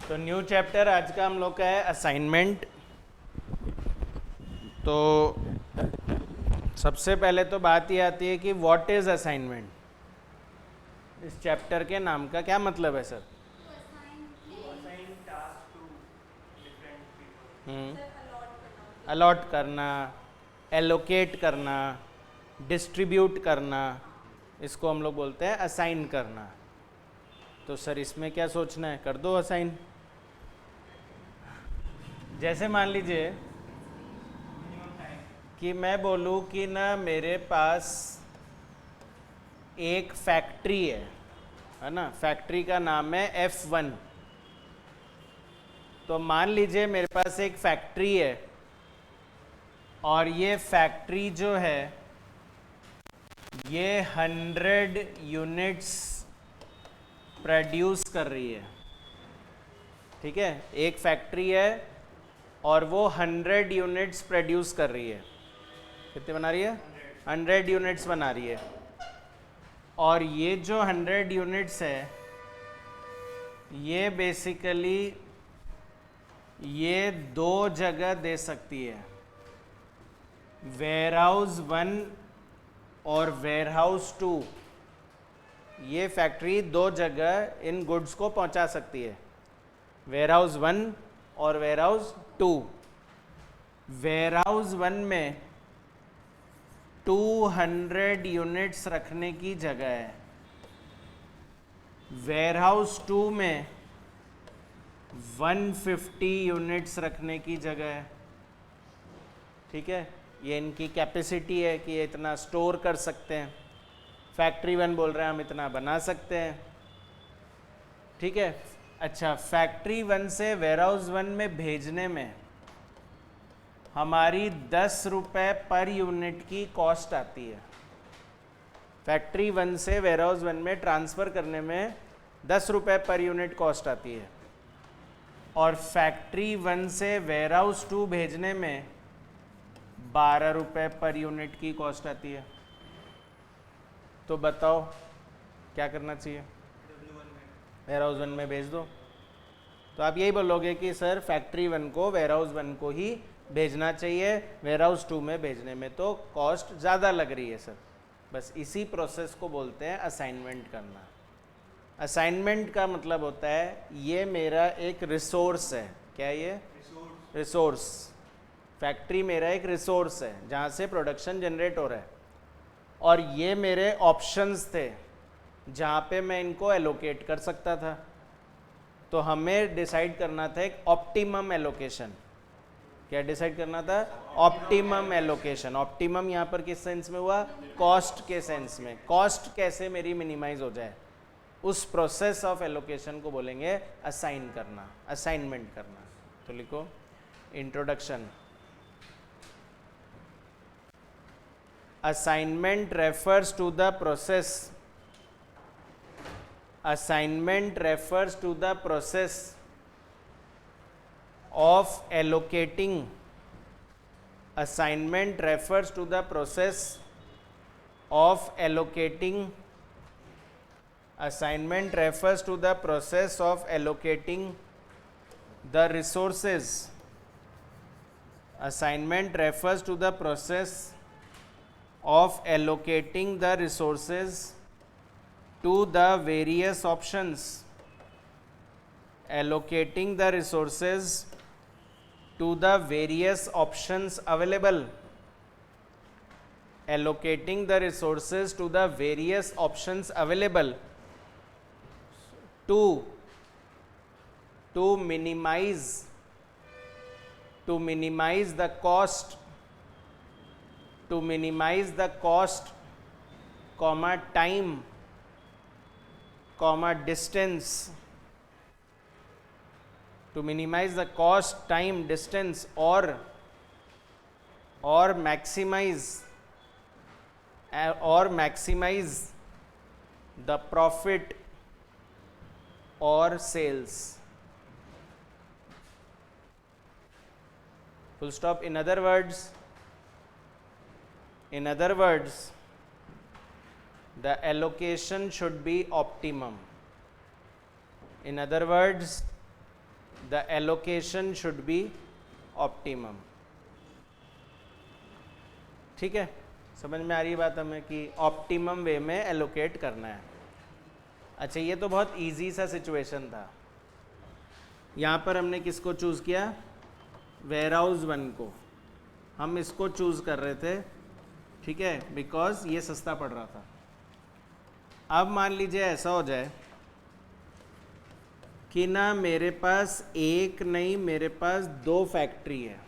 तो new chapter आज का हम लोग का है असाइनमेंट। तो सबसे पहले तो बात ये आती है कि व्हाट इज़ असाइनमेंट। इस चैप्टर के नाम का क्या मतलब है सर? अलॉट करना, एलोकेट करना, डिस्ट्रीब्यूट करना, इसको हम लोग बोलते हैं असाइन करना। तो सर इसमें क्या सोचना है, कर दो असाइन। जैसे मान लीजिए कि मैं बोलूँ कि ना मेरे पास एक फैक्ट्री है ना, फैक्ट्री का नाम है F1। तो मान लीजिए मेरे पास एक फैक्ट्री है और ये फैक्ट्री जो है ये 100 यूनिट्स प्रोड्यूस कर रही है। ठीक है, एक फैक्ट्री है और वो 100 यूनिट्स प्रोड्यूस कर रही है। कितने बना रही है? 100 यूनिट्स बना रही है। और ये जो 100 यूनिट्स है ये बेसिकली ये दो जगह दे सकती है, वेयरहाउस 1 और वेयरहाउस 2। ये फैक्ट्री दो जगह इन गुड्स को पहुंचा सकती है, वेयरहाउस 1 और वेयरहाउस 2। वेयरहाउस 1 में 200 यूनिट्स रखने की जगह है, वेयरहाउस 2 में 150 यूनिट्स रखने की जगह है। ठीक है, ये इनकी कैपेसिटी है कि ये इतना स्टोर कर सकते हैं। फैक्ट्री 1 बोल रहे हैं हम इतना बना सकते हैं। ठीक है, अच्छा, फैक्ट्री 1 से वेयरहाउस 1 में भेजने में हमारी 10 रुपये पर यूनिट की कॉस्ट आती है। फैक्ट्री 1 से वेयरहाउस 1 में ट्रांसफ़र करने में 10 रुपये पर यूनिट कॉस्ट आती है और फैक्ट्री 1 से वेयरहाउस 2 भेजने में 12 रुपये पर यूनिट की कॉस्ट आती है। तो बताओ क्या करना चाहिए? वेयरहाउस 1 में भेज दो। तो आप यही बोलोगे कि सर फैक्ट्री 1 को वेयरहाउस 1 को ही भेजना चाहिए, वेयरहाउस 2 में भेजने में तो कॉस्ट ज़्यादा लग रही है सर। बस इसी प्रोसेस को बोलते हैं असाइनमेंट करना। असाइनमेंट का मतलब होता है ये मेरा एक रिसोर्स है। क्या है ये? रिसोर्स। फैक्ट्री मेरा एक रिसोर्स है जहाँ से प्रोडक्शन जनरेट हो रहा है और ये मेरे ऑप्शंस थे जहाँ पे मैं इनको एलोकेट कर सकता था। तो हमें डिसाइड करना था एक ऑप्टिमम एलोकेशन। क्या डिसाइड करना था? Optimum allocation. ऑप्टिमम यहाँ पर किस सेंस में हुआ? कॉस्ट के सेंस में। कॉस्ट कैसे मेरी मिनिमाइज हो जाए, उस प्रोसेस ऑफ एलोकेशन को बोलेंगे असाइन करना, असाइनमेंट करना। तो लिखो introduction. Assignment refers to the process, assignment refers to the process of allocating, assignment refers to the process of allocating, assignment refers to the process of allocating the resources, assignment refers to the process of allocating the resources to the various options, allocating the resources to the various options available, allocating the resources to the various options available to minimize the cost, to minimize the cost, comma time, comma distance, to minimize the cost, time, distance or maximize the profit or sales. Full stop. In other words, the allocation should be optimum. In other words, the allocation should be optimum. ठीक है, समझ में आ रही है बात हमें कि optimum way में एलोकेट करना है। अच्छा, ये तो बहुत इजी सा सिचुएशन था। यहाँ पर हमने किसको चूज़ किया? वेयर हाउस 1 को। हम इसको चूज़ कर रहे थे, ठीक है, बिकॉज ये सस्ता पड़ रहा था। अब मान लीजिए ऐसा हो जाए कि ना मेरे पास एक नहीं, मेरे पास 2 फैक्ट्री है।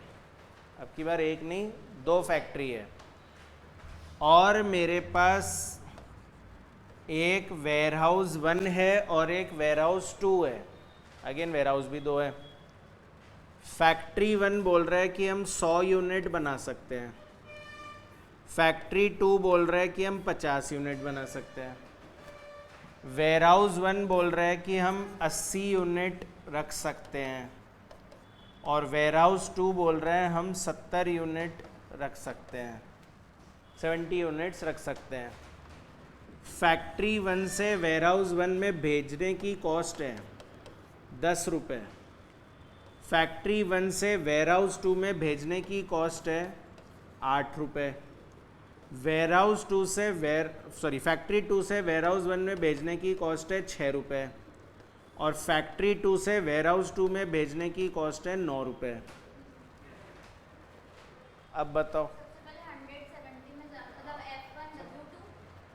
अब की बार एक नहीं 2 फैक्ट्री है, और मेरे पास एक वेयर हाउस 1 है और एक वेयर हाउस 2 है। अगेन वेयर हाउस भी 2 है। फैक्ट्री 1 बोल रहा है कि हम 100 यूनिट बना सकते हैं, फैक्ट्री 2 बोल रहा है कि हम 50 यूनिट बना सकते हैं, वेयर हाउस 1 बोल रहा है कि हम 80 यूनिट रख सकते हैं, और वेयर हाउस 2 बोल रहा है हम 70 यूनिट रख सकते हैं, 70 यूनिट्स रख सकते हैं। फैक्ट्री 1 से वेयर हाउस 1 में भेजने की कॉस्ट है 10 रुपये। फैक्ट्री 1 से वेयर हाउस 2 में भेजने की कॉस्ट है 8 रुपये। वेयर हाउस 2 से फैक्ट्री 2 से वेयर हाउस 1 में भेजने की कॉस्ट है 6 रुपये, और फैक्ट्री 2 से वेयर हाउस 2 में भेजने की कॉस्ट है 9 रुपये। अब बताओ,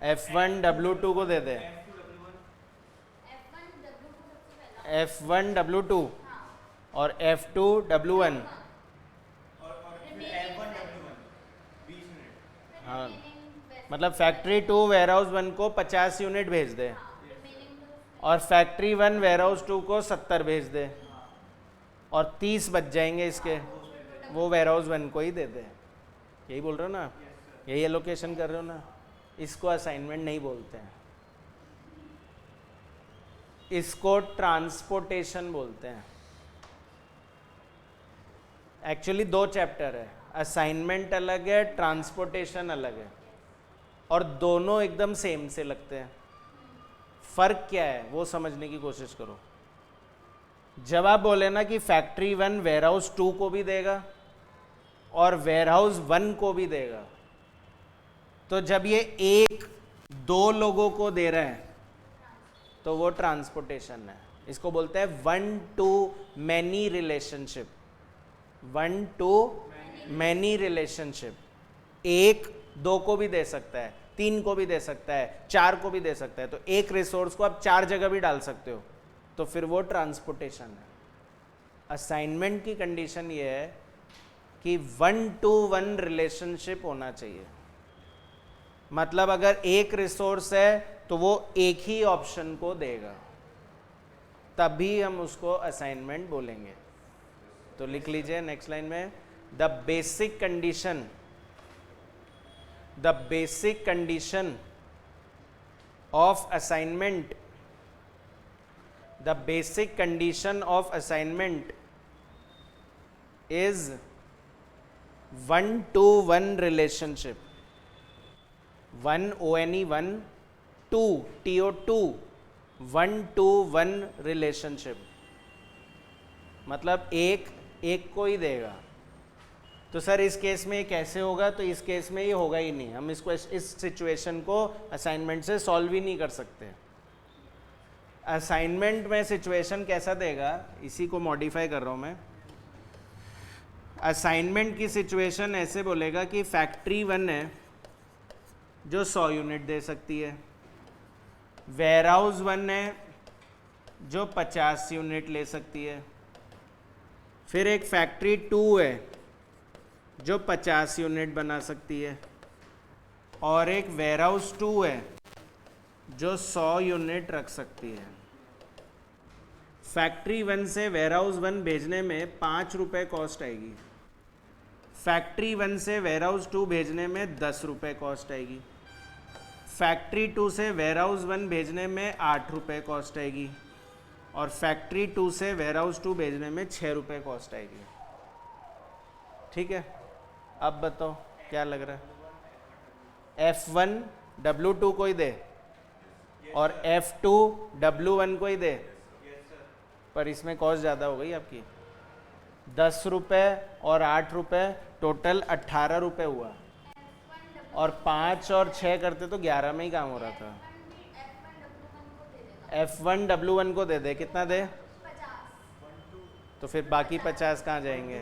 F1W2 को दे दे, F1W2 और F2W1। हाँ, मतलब फैक्ट्री 2 वेयर हाउस 1 को 50 यूनिट भेज दे, और फैक्ट्री 1 वेयर हाउस 2 को 70 भेज दे, और 30 बच जाएंगे इसके, वो वेयर हाउस 1 को ही दे दे। यही बोल रहे हो ना, यही एलोकेशन कर रहे हो ना। इसको असाइनमेंट नहीं बोलते हैं, इसको ट्रांसपोर्टेशन बोलते हैं। एक्चुअली 2 चैप्टर है, असाइनमेंट अलग है, ट्रांसपोर्टेशन अलग है, और दोनों एकदम सेम से लगते हैं। फर्क क्या है वो समझने की कोशिश करो। जब आप बोले ना कि फैक्ट्री 1 वेयर हाउस 2 को भी देगा और वेयर हाउस 1 को भी देगा, तो जब ये 1-2 लोगों को दे रहा है तो वो ट्रांसपोर्टेशन है। इसको बोलते हैं 1 to many relationship. 1 to many relationship. 1-2 को भी दे सकता है, 3 को भी दे सकता है, 4 को भी दे सकता है। तो एक रिसोर्स को आप 4 जगह भी डाल सकते हो, तो फिर वो ट्रांसपोर्टेशन है। असाइनमेंट की कंडीशन ये है कि 1 to 1 रिलेशनशिप होना चाहिए। मतलब अगर एक रिसोर्स है तो वो एक ही ऑप्शन को देगा, तभी हम उसको असाइनमेंट बोलेंगे। तो लिख लीजिए नेक्स्ट लाइन में, the basic condition of assignment, the basic condition of assignment is 1 to 1 relationship. 1 ONE1, 2 TO2, 1 to 1 relationship. मतलब एक को ही देगा। तो सर इस केस में ये कैसे होगा? तो इस केस में ये होगा ही नहीं, हम इसको इस सिचुएशन को असाइनमेंट से सॉल्व ही नहीं कर सकते। असाइनमेंट में सिचुएशन कैसा देगा, इसी को मॉडिफाई कर रहा हूँ मैं। असाइनमेंट की सिचुएशन ऐसे बोलेगा कि फैक्ट्री 1 है जो 100 यूनिट दे सकती है, वेयर हाउस 1 है जो 50 यूनिट ले सकती है, फिर एक फैक्ट्री 2 है जो 50 यूनिट बना सकती है, और एक वेयर हाउस 2 है जो 100 यूनिट रख सकती है। फैक्ट्री 1 से वेयर हाउस 1 भेजने में 5 रुपये कॉस्ट आएगी, फैक्ट्री 1 से वेयर हाउस 2 भेजने में 10 रुपये कॉस्ट आएगी, फैक्ट्री 2 से वेयर हाउस 1 भेजने में 8 रुपये कॉस्ट आएगी, और फैक्ट्री 2 से वेयर हाउस 2 भेजने में 6 रुपये कॉस्ट आएगी। ठीक है, अब बताओ क्या लग रहा है? F1W2 को ही दे और F2W1 को ही दे। पर इसमें कॉस्ट ज़्यादा हो गई आपकी, 10 रुपये और 8 रुपये, टोटल 18 रुपये हुआ, और 5 और 6 करते तो 11 में ही काम हो रहा था। F1W1 को दे दे, कितना दे? 50। तो फिर बाकी 50 कहाँ जाएंगे?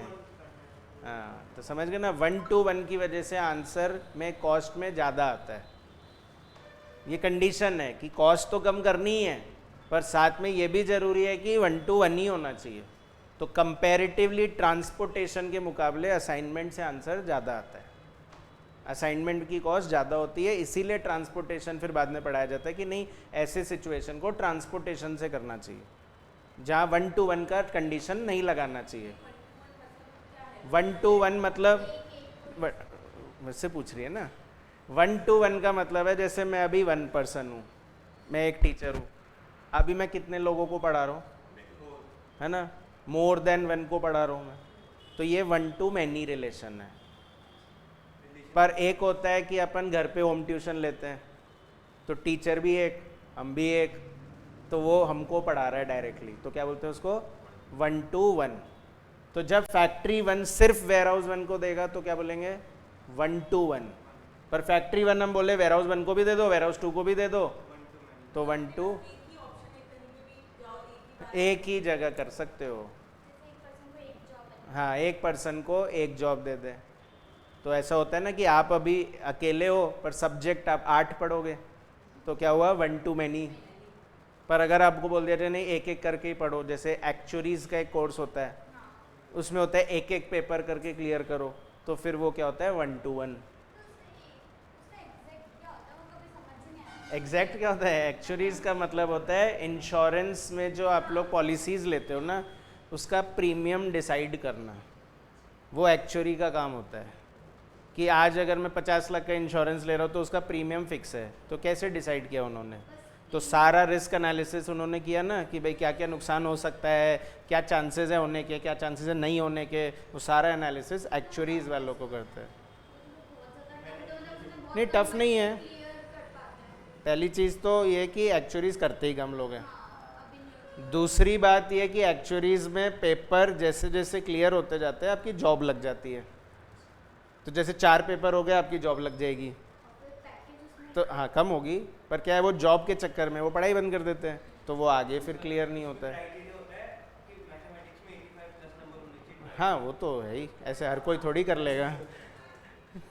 हाँ, तो समझ गए ना, 1 to 1 की वजह से आंसर में कॉस्ट में ज़्यादा आता है। ये कंडीशन है कि कॉस्ट तो कम करनी ही है, पर साथ में ये भी ज़रूरी है कि 1 to 1 ही होना चाहिए। तो कंपैरेटिवली ट्रांसपोर्टेशन के मुकाबले असाइनमेंट से आंसर ज़्यादा आता है। असाइनमेंट की कॉस्ट ज़्यादा होती है, इसीलिए ट्रांसपोर्टेशन फिर बाद में पढ़ाया जाता है कि नहीं, ऐसे सिचुएशन को ट्रांसपोर्टेशन से करना चाहिए, जहाँ 1 to 1 का कंडीशन नहीं लगाना चाहिए। 1 to 1 मतलब मुझसे पूछ रही है ना, 1 to 1 का मतलब है जैसे मैं अभी 1 पर्सन हूँ, मैं एक टीचर हूँ, अभी मैं कितने लोगों को पढ़ा रहा हूँ, है ना, मोर देन 1 को पढ़ा रहा हूँ मैं, तो ये 1 to many रिलेशन है। पर एक होता है कि अपन घर पे होम ट्यूशन लेते हैं, तो टीचर भी एक, हम भी एक, तो वो हमको पढ़ा रहा है डायरेक्टली, तो क्या बोलते हैं उसको? 1 to 1। तो जब फैक्ट्री 1 सिर्फ वेयर हाउस 1 को देगा तो क्या बोलेंगे? 1 to 1। पर फैक्ट्री 1 हम बोले वेयर हाउस 1 को भी दे दो, वेयर हाउस 2 को भी दे दो, तो 1 to एक ही जगह कर सकते हो। हाँ, एक पर्सन को एक जॉब दे दे। तो ऐसा होता है ना कि आप अभी अकेले हो पर सब्जेक्ट आप 8 पढ़ोगे, तो क्या हुआ? 1 to many। पर अगर आपको बोल दिया जाए नहीं, एक एक करके ही पढ़ो, जैसे एक्चुअरीज का एक कोर्स होता है, उसमें होता है एक एक पेपर करके क्लियर करो, तो फिर वो क्या होता है? 1 to 1। एग्जैक्ट क्या होता है? एक्चुअरीज का मतलब होता है इंश्योरेंस में जो आप लोग पॉलिसीज़ लेते हो ना, उसका प्रीमियम डिसाइड करना, वो एक्चुअरी का काम होता है। कि आज अगर मैं 50 लाख का इंश्योरेंस ले रहा हूँ तो उसका प्रीमियम फिक्स है, तो कैसे डिसाइड किया उन्होंने? तो सारा रिस्क एनालिसिस उन्होंने किया ना, कि भाई क्या क्या नुकसान हो सकता है, क्या चांसेस है होने के, क्या चांसेस है नहीं होने के, वो सारा एनालिसिस एक्चुअरीज वालों को करते हैं। नहीं, टफ नहीं है। पहली चीज़ तो ये कि एक्चुअरीज करते ही कम लोग हैं। दूसरी बात ये कि एक्चुअरीज में पेपर जैसे जैसे क्लियर होते जाते हैं आपकी जॉब लग जाती है। तो जैसे 4 पेपर हो गए, आपकी जॉब लग जाएगी, तो हाँ कम होगी, पर क्या है वो जॉब के चक्कर में वो पढ़ाई बंद कर देते हैं, तो वो आगे फिर क्लियर नहीं होता है। हाँ वो तो है ही, ऐसे हर कोई थोड़ी कर लेगा,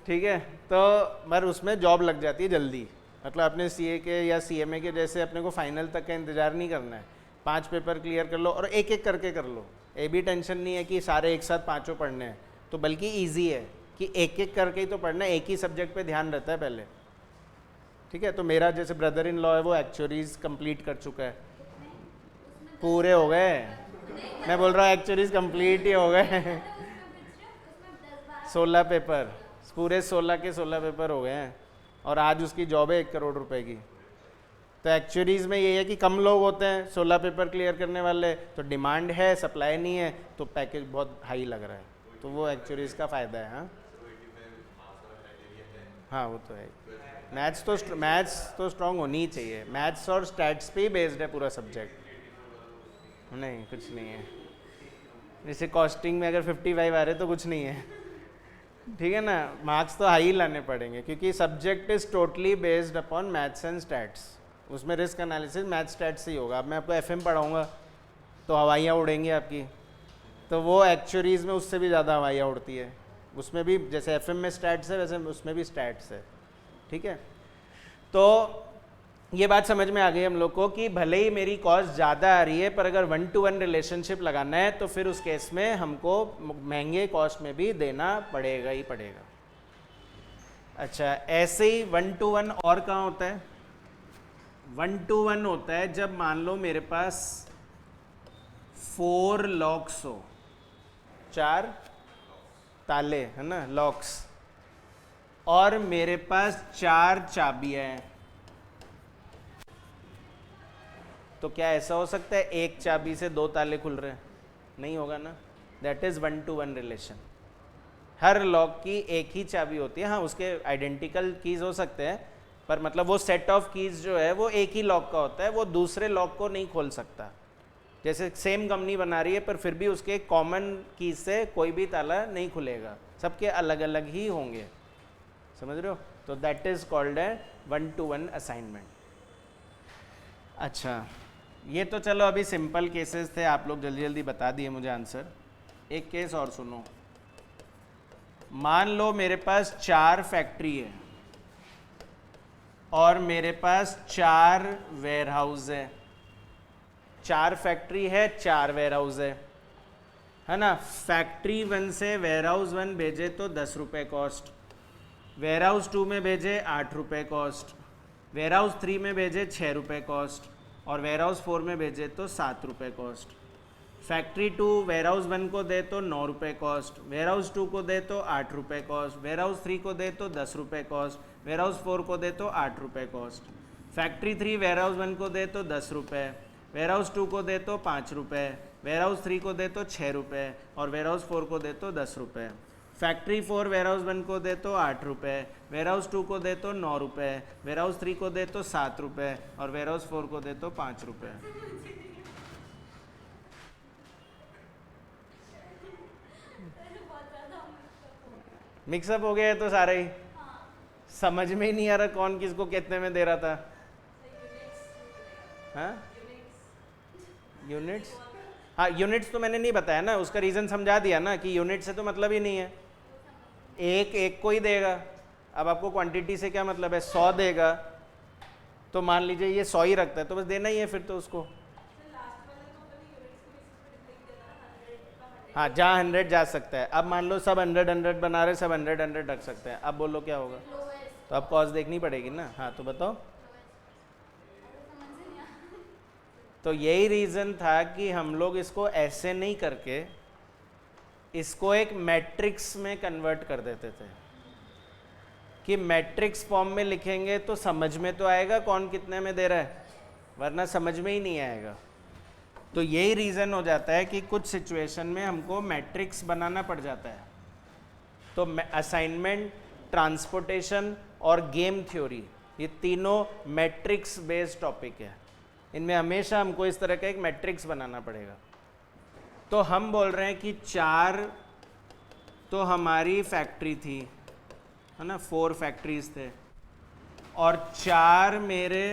ठीक है। तो मगर उसमें जॉब लग जाती है जल्दी, मतलब अपने सीए के या सीएमए के जैसे अपने को फाइनल तक का इंतज़ार नहीं करना है, 5 पेपर क्लियर कर लो और एक एक करके कर लो। ये भी टेंशन नहीं है कि सारे एक साथ 5 पढ़ने हैं, तो बल्कि ईजी है कि एक एक करके ही तो पढ़ना है, एक ही सब्जेक्ट पे ध्यान रहता है पहले, ठीक है। तो मेरा जैसे ब्रदर इन लॉ है, वो एक्चुअरीज कंप्लीट कर चुका है, पूरे हो गए, मैं बोल रहा हूँ एक्चुअरीज कंप्लीट ही हो गए 16 पेपर, पूरे 16 के 16 पेपर हो गए हैं, और आज उसकी जॉब है 1 करोड़ रुपए की। तो एक्चुअरीज में ये है कि कम लोग होते हैं 16 पेपर क्लियर करने वाले, तो डिमांड है, सप्लाई नहीं है, तो पैकेज बहुत हाई लग रहा है, तो वो एक्चुअरीज का फ़ायदा है। हाँ हाँ वो तो है। मैथ्स तो स्ट्रॉन्ग होनी ही चाहिए, मैथ्स और स्टैट्स पे ही बेस्ड है पूरा सब्जेक्ट। नहीं कुछ नहीं है, जैसे कॉस्टिंग में अगर 55 आ रहे तो कुछ नहीं है, ठीक है ना। मार्क्स तो हाई लाने पड़ेंगे क्योंकि subject is totally based upon maths and stats, उसमें रिस्क एनालिसिस मैथ्स स्टैट्स ही होगा। अब मैं आपको एफएम पढ़ाऊँगा तो हवाइयाँ उड़ेंगी आपकी, तो वो एक्चुअरीज में उससे भी ज़्यादा हवाइयाँ उड़ती है, उसमें भी जैसे एफएम में स्टैट्स है वैसे उसमें भी स्टैट्स है, ठीक है। तो ये बात समझ में आ गई हम लोग को कि भले ही मेरी कॉस्ट ज़्यादा आ रही है, पर अगर 1 to 1 रिलेशनशिप लगाना है तो फिर उस केस में हमको महंगे कॉस्ट में भी देना पड़ेगा ही पड़ेगा। अच्छा, ऐसे ही 1 to 1 और कहाँ होता है? 1 to 1 होता है जब मान लो मेरे पास 4 लॉक्स हो, 4 ताले है ना, लॉक्स, और मेरे पास 4 चाबियां हैं, तो क्या ऐसा हो सकता है एक चाबी से 2 ताले खुल रहे हैं? नहीं होगा ना। That is 1 to 1 relation. Her lock की एक ही चाबी होती है, हाँ उसके आइडेंटिकल कीज हो सकते हैं, पर मतलब वो सेट ऑफ कीज जो है वो एक ही लॉक का होता है, वो दूसरे लॉक को नहीं खोल सकता। जैसे सेम कंपनी बना रही है पर फिर भी उसके कॉमन की से कोई भी ताला नहीं खुलेगा, सबके अलग अलग ही होंगे, समझ रहे हो? तो that is called a 1-to-1 assignment. अच्छा, ये तो चलो अभी सिंपल केसेस थे, आप लोग जल्दी जल्दी बता दिए मुझे आंसर। एक केस और सुनो। मान लो मेरे पास 4 फैक्ट्री है और मेरे पास 4 वेयरहाउस है। 4 फैक्ट्री है, 4 वेयरहाउस है ना? फैक्ट्री 1 से वेयरहाउस 1 भेजे तो 10 रुपये कॉस्ट, वेयरहाउस 2 में भेजे 8 रुपये कॉस्ट, वेयरहाउस 3 में भेजे 6 रुपये कॉस्ट और वेयरहाउस 4 में भेजे तो 7 रुपये कॉस्ट। फैक्ट्री 2 वेयरहाउस 1 को दे तो 9 रुपये कॉस्ट, वेयरहाउस 2 को दे तो 8 रुपये कॉस्ट, वेयरहाउस 3 को दे तो 10 रुपये कॉस्ट, वेयरहाउस 4 को दे तो 8 रुपये कॉस्ट। फैक्ट्री 3 वेयरहाउस 1 को दे तो 10 रुपये, वेयरहाउस 2 को दे तो 5 रुपये, वेयरहाउस 3 को दे तो 6 रुपये और वेयरहाउस 4 को दे तो 10 रुपये। फैक्ट्री 4 वेयरहाउस 1 को दे तो 8 रुपये, वेयरहाउस 2 को दे तो 9 रुपये, वेयरहाउस 3 को दे तो 7 रुपये और वेयरहाउस 4 को दे तो 5 रुपये। मिक्सअप हो गया है तो सारे ही, समझ में ही नहीं आ रहा कौन किसको कितने में दे रहा था। हाँ, यूनिट्स, हाँ यूनिट्स तो मैंने नहीं बताया ना, उसका रीज़न समझा दिया ना कि यूनिट से तो मतलब ही नहीं है, एक एक को ही देगा। अब आपको क्वांटिटी से क्या मतलब है? 100 देगा तो मान लीजिए ये 100 ही रखता है तो बस देना ही है फिर तो उसको। हाँ, जहाँ 100 जा सकता है। अब मान लो सब 100 बना रहे, सब 100 रख सकते हैं, अब बोलो क्या होगा? तो अब कॉस्ट देखनी पड़ेगी ना। हाँ तो बताओ। तो यही रीज़न था कि हम लोग इसको ऐसे नहीं करके इसको एक मैट्रिक्स में कन्वर्ट कर देते थे कि मैट्रिक्स फॉर्म में लिखेंगे तो समझ में तो आएगा कौन कितने में दे रहा है, वरना समझ में ही नहीं आएगा। तो यही रीज़न हो जाता है कि कुछ सिचुएशन में हमको मैट्रिक्स बनाना पड़ जाता है। तो असाइनमेंट, ट्रांसपोर्टेशन और गेम थ्योरी, ये तीनों मैट्रिक्स बेस्ड टॉपिक है, इनमें हमेशा हमको इस तरह का एक मैट्रिक्स बनाना पड़ेगा। तो हम बोल रहे हैं कि 4 तो हमारी फैक्ट्री थी, है ना, 4 फैक्ट्रीज थे और 4 मेरे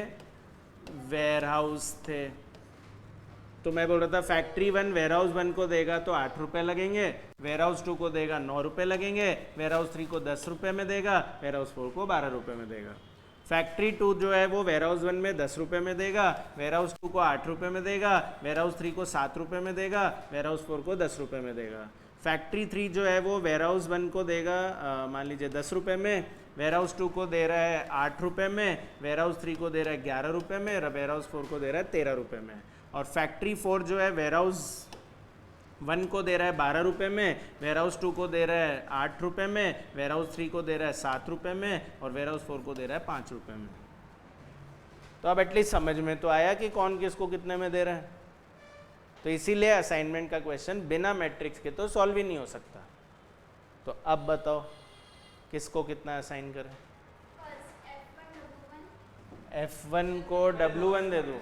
वेयरहाउस थे। तो मैं बोल रहा था फैक्ट्री 1 वेयरहाउस 1 को देगा तो 8 रुपये लगेंगे, वेयरहाउस 2 को देगा 9 रुपये लगेंगे, वेयरहाउस 3 को 10 रुपये में देगा, वेयरहाउस 4 को 12 रुपये में देगा। फैक्ट्री 2 जो है वो वेयरहाउस 1 में 10 रुपये में देगा, वेयरहाउस 2 को 8 रुपये में देगा, वेयरहाउस 3 को 7 रुपये में देगा, वेयरहाउस 4 को 10 रुपये में देगा। फैक्ट्री 3 जो है वो वेयरहाउस 1 को देगा मान लीजिए 10 रुपये में, वेयरहाउस 2 को दे रहा है 8 रुपये में, वेयरहाउस 3 को दे रहा है 11 रुपये में, वेयरहाउस 4 को दे रहा है 13 रुपये में। और फैक्ट्री 4 जो है वेयरहाउस 1 को दे रहा है 12 रुपये में, वेयरहाउस 2 को दे रहा है 8 रुपये में, वेयरहाउस 3 को दे रहा है 7 रुपये में और वेयरहाउस 4 को दे रहा है 5 रुपये में। तो अब एटलीस्ट समझ में तो आया कि कौन किसको कितने में दे रहा है। तो इसीलिए असाइनमेंट का क्वेश्चन बिना मैट्रिक्स के तो सॉल्व ही नहीं हो सकता। तो अब बताओ किसको कितना असाइन करें? F1 को W1 दे दो।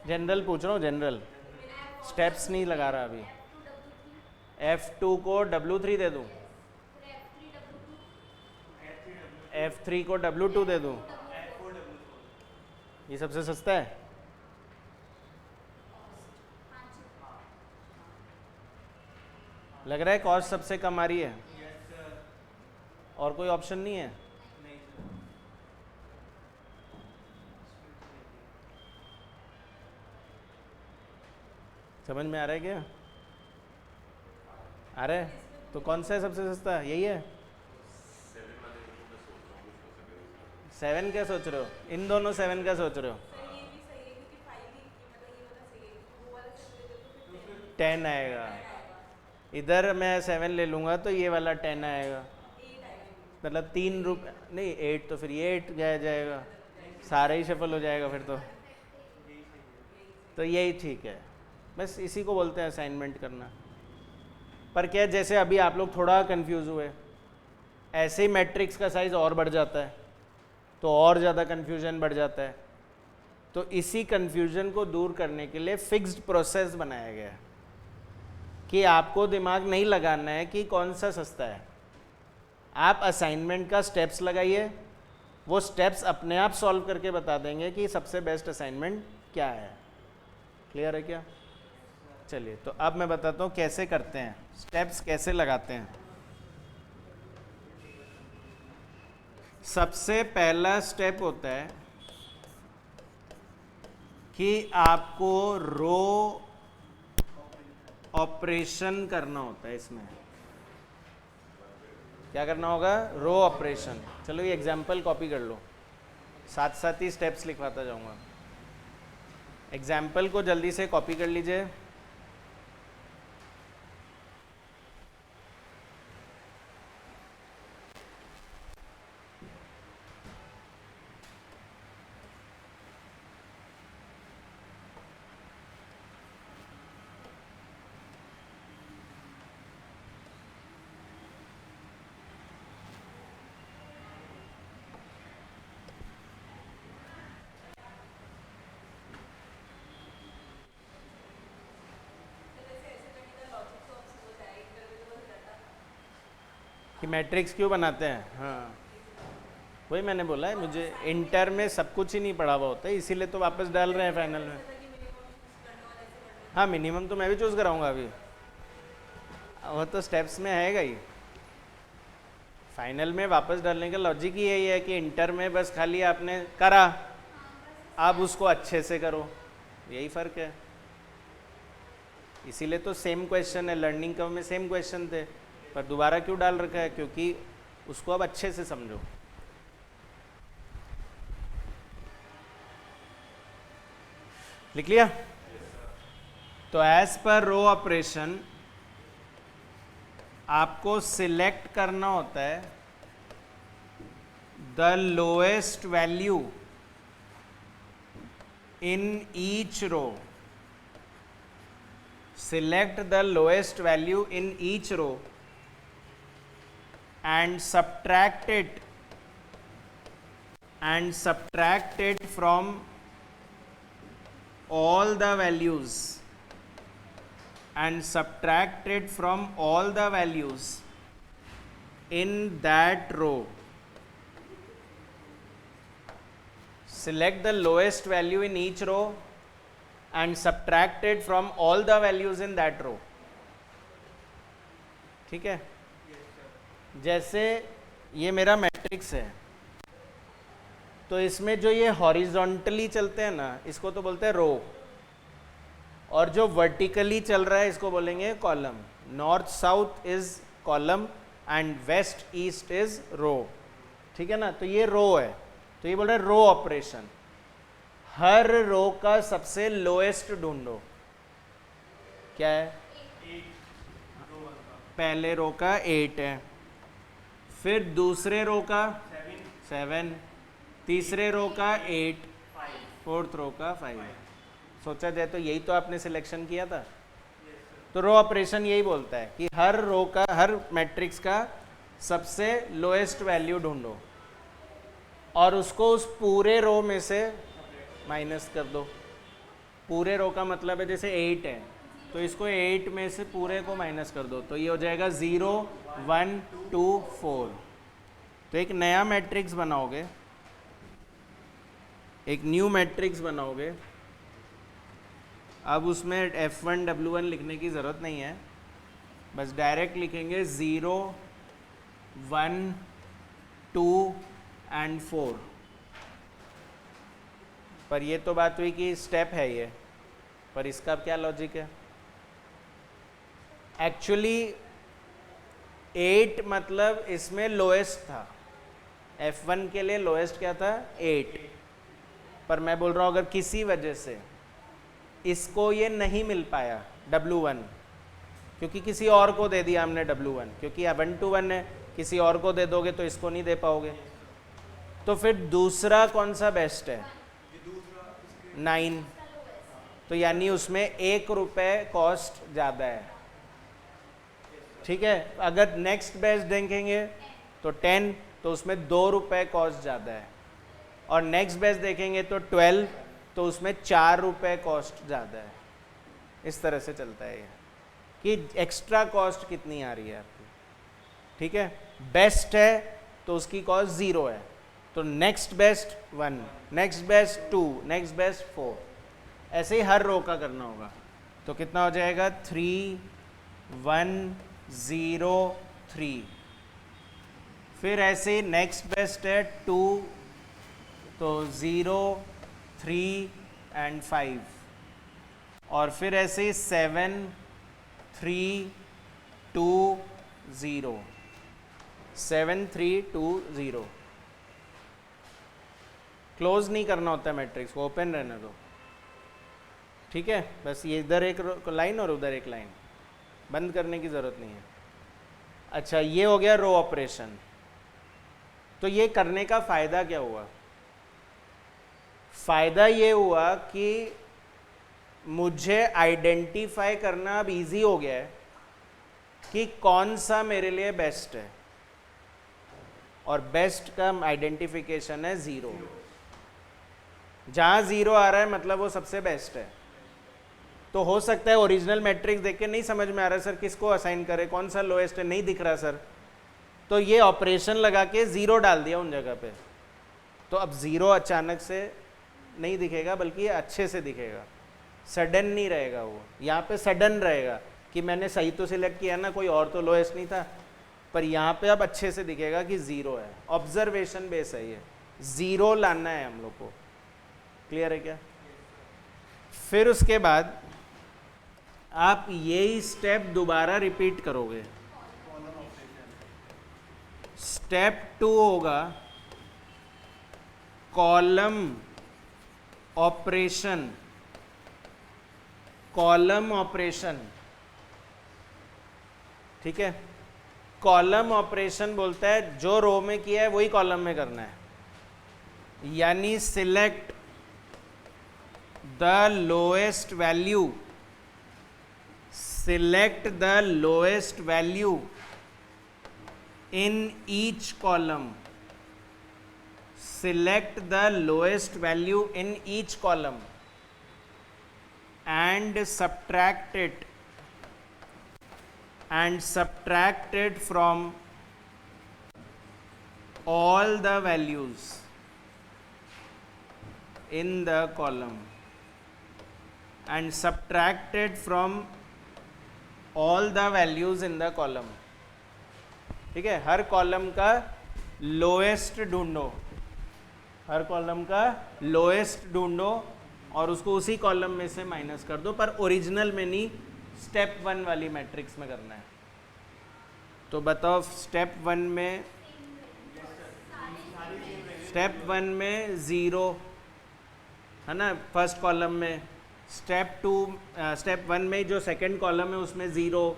जनरल पूछ रहा हूँ, जनरल, स्टेप्स नहीं लगा रहा अभी। F2 को W3 दे दूँ, F3 को W2 दे दूँ, ये सबसे सस्ता है। लग रहा है कॉस्ट सबसे कम आ रही है, और कोई ऑप्शन नहीं है? समझ में आ रहा है क्या? आ रहा है? तो कौन सा है सबसे सस्ता? यही है। 7 क्या सोच रहे हो? इन दोनों 7 का सोच रहे हो? 10 आएगा। इधर मैं 7 ले लूँगा तो ये वाला 10 आएगा, मतलब 3 रुपये नहीं 8, तो फिर ये 8 जाएगा, सारा ही शफल हो जाएगा फिर तो यही ठीक है। बस इसी को बोलते हैं असाइनमेंट करना। पर क्या, जैसे अभी आप लोग थोड़ा कंफ्यूज हुए, ऐसे ही मैट्रिक्स का साइज़ और बढ़ जाता है तो और ज़्यादा कन्फ्यूजन बढ़ जाता है। तो इसी कंफ्यूजन को दूर करने के लिए फिक्स्ड प्रोसेस बनाया गया कि आपको दिमाग नहीं लगाना है कि कौन सा सस्ता है। आप असाइनमेंट का स्टेप्स लगाइए, वो स्टेप्स अपने आप सॉल्व करके बता देंगे कि सबसे बेस्ट असाइनमेंट क्या है। क्लियर है क्या? चलिए, तो अब मैं बताता हूँ कैसे करते हैं, स्टेप्स कैसे लगाते हैं। सबसे पहला स्टेप होता है कि आपको रो ऑपरेशन करना होता है। इसमें क्या करना होगा? Row operation. चलो ये एग्जाम्पल कॉपी कर लो, साथ साथ ही स्टेप्स लिखवाता जाऊंगा। एग्जाम्पल को जल्दी से कॉपी कर लीजिए। कि मैट्रिक्स क्यों बनाते हैं? हाँ, वही मैंने बोला है, मुझे इंटर में सब कुछ ही नहीं पढ़ा हुआ होता है, इसीलिए तो वापस डाल रहे हैं फाइनल में। हाँ, मिनिमम तो मैं भी चूज कराऊंगा अभी, वो तो स्टेप्स में आएगा ही। फाइनल में वापस डालने का लॉजिक ही यही है कि इंटर में बस खाली आपने करा, आप उसको अच्छे से करो, यही फ़र्क है। इसीलिए तो सेम क्वेश्चन है, लर्निंग कर्व में सेम क्वेश्चन थे, पर दोबारा क्यों डाल रखा है? क्योंकि उसको अब अच्छे से समझो। लिख लिया? तो एज पर रो ऑपरेशन आपको सिलेक्ट करना होता है the lowest value in each row. Select the lowest value in each row and subtract it from all the values in that row. Select the lowest value in each row and subtract it from all the values in that row. ठीक है? जैसे ये मेरा matrix है, तो इसमें जो ये हॉरिजॉन्टली चलते हैं ना, इसको तो बोलते हैं रो, और जो वर्टिकली चल रहा है इसको बोलेंगे column. North south is column and west east is row. ठीक है ना? तो ये रो है, तो ये बोल रहे हैं रो ऑपरेशन। हर रो का सबसे लोएस्ट ढूंढो। क्या है? पहले रो का 8 है, फिर दूसरे रो का 7, तीसरे रो का 8, फोर्थ रो का 5। सोचा जाए तो यही तो आपने सिलेक्शन किया था। तो रो ऑपरेशन यही बोलता है कि हर रो का, हर मैट्रिक्स का सबसे लोएस्ट वैल्यू ढूंढो और उसको उस पूरे रो में से माइनस कर दो। पूरे रो का मतलब है जैसे 8 है, तो इसको 8 में से पूरे को माइनस कर दो, तो ये हो जाएगा 0, 1, 2, 4। तो एक नया मैट्रिक्स बनाओगे, एक न्यू मैट्रिक्स बनाओगे। अब उसमें F1 W1 लिखने की ज़रूरत नहीं है, बस डायरेक्ट लिखेंगे 0, 1, 2 एंड 4। पर ये तो बात हुई कि स्टेप है ये, पर इसका क्या लॉजिक है? एक्चुअली 8 मतलब इसमें लोएस्ट था, F1 के लिए लोएस्ट क्या था? 8। पर मैं बोल रहा हूँ अगर किसी वजह से इसको ये नहीं मिल पाया W1, क्योंकि किसी और को दे दिया हमने W1, क्योंकि 1 to 1 है, किसी और को दे दोगे तो इसको नहीं दे पाओगे, तो फिर दूसरा कौन सा बेस्ट है? 9। तो यानी उसमें 1 रुपये कॉस्ट ज़्यादा है। ठीक है? अगर नेक्स्ट बेस्ट देखेंगे तो 10, तो उसमें 2 रुपये कॉस्ट ज़्यादा है, और नेक्स्ट बेस्ट देखेंगे तो 12, तो उसमें 4 रुपये कॉस्ट ज़्यादा है। इस तरह से चलता है ये कि एक्स्ट्रा कॉस्ट कितनी आ रही है आपकी, ठीक है। बेस्ट है तो उसकी कॉस्ट 0 है, तो next best 1, next best 2, next best 4, ऐसे ही हर रो का करना होगा। तो कितना हो जाएगा 3, 1, 0, 3। फिर ऐसे ही नेक्स्ट बेस्ट है 2, तो 0, 3 एंड 5, और फिर ऐसे ही 7, 3, 2, 0, 7, 3, 2, 0। क्लोज नहीं करना होता मैट्रिक्स को, ओपन रहने दो, ठीक है। बस ये इधर एक लाइन और उधर एक लाइन, बंद करने की ज़रूरत नहीं है। अच्छा, ये हो गया रो ऑपरेशन। तो ये करने का फ़ायदा क्या हुआ? फ़ायदा ये हुआ कि मुझे आइडेंटिफाई करना अब इजी हो गया है कि कौन सा मेरे लिए बेस्ट है, और बेस्ट का आइडेंटिफिकेशन है 0। जहाँ 0 आ रहा है मतलब वो सबसे बेस्ट है। तो हो सकता है ओरिजिनल मैट्रिक्स देख के नहीं समझ में आ रहा सर किसको असाइन करे, कौन सा लोएस्ट है, नहीं दिख रहा सर, तो ये ऑपरेशन लगा के 0 डाल दिया उन जगह पे, तो अब 0 अचानक से नहीं दिखेगा, बल्कि अच्छे से दिखेगा, सडन नहीं रहेगा वो। यहाँ पे सडन रहेगा कि मैंने सही तो सिलेक्ट किया ना, कोई और तो लोएस्ट नहीं था, पर यहाँ पे अब अच्छे से दिखेगा कि 0 है। ऑब्जर्वेशन बेस है ये, 0 लाना है हम लोग को। क्लियर है क्या? फिर उसके बाद आप यही स्टेप दोबारा रिपीट करोगे। स्टेप 2 होगा कॉलम ऑपरेशन। कॉलम ऑपरेशन, ठीक है। कॉलम ऑपरेशन बोलता है जो रो में किया है वही कॉलम में करना है, यानी select the lowest value, select the lowest value in each column, select the lowest value in each column and subtract it from all the values in the column, and subtract it from all the values in the column, ठीक है। हर column का lowest ढूंढो, हर column का lowest ढूंढो और उसको उसी column में से माइनस कर दो, पर ओरिजिनल में नहीं, स्टेप 1 वाली मैट्रिक्स में करना है। तो बताओ स्टेप 1 में, स्टेप 1 में 0 है ना फर्स्ट कॉलम में, स्टेप 1 में जो सेकंड कॉलम है उसमें 0,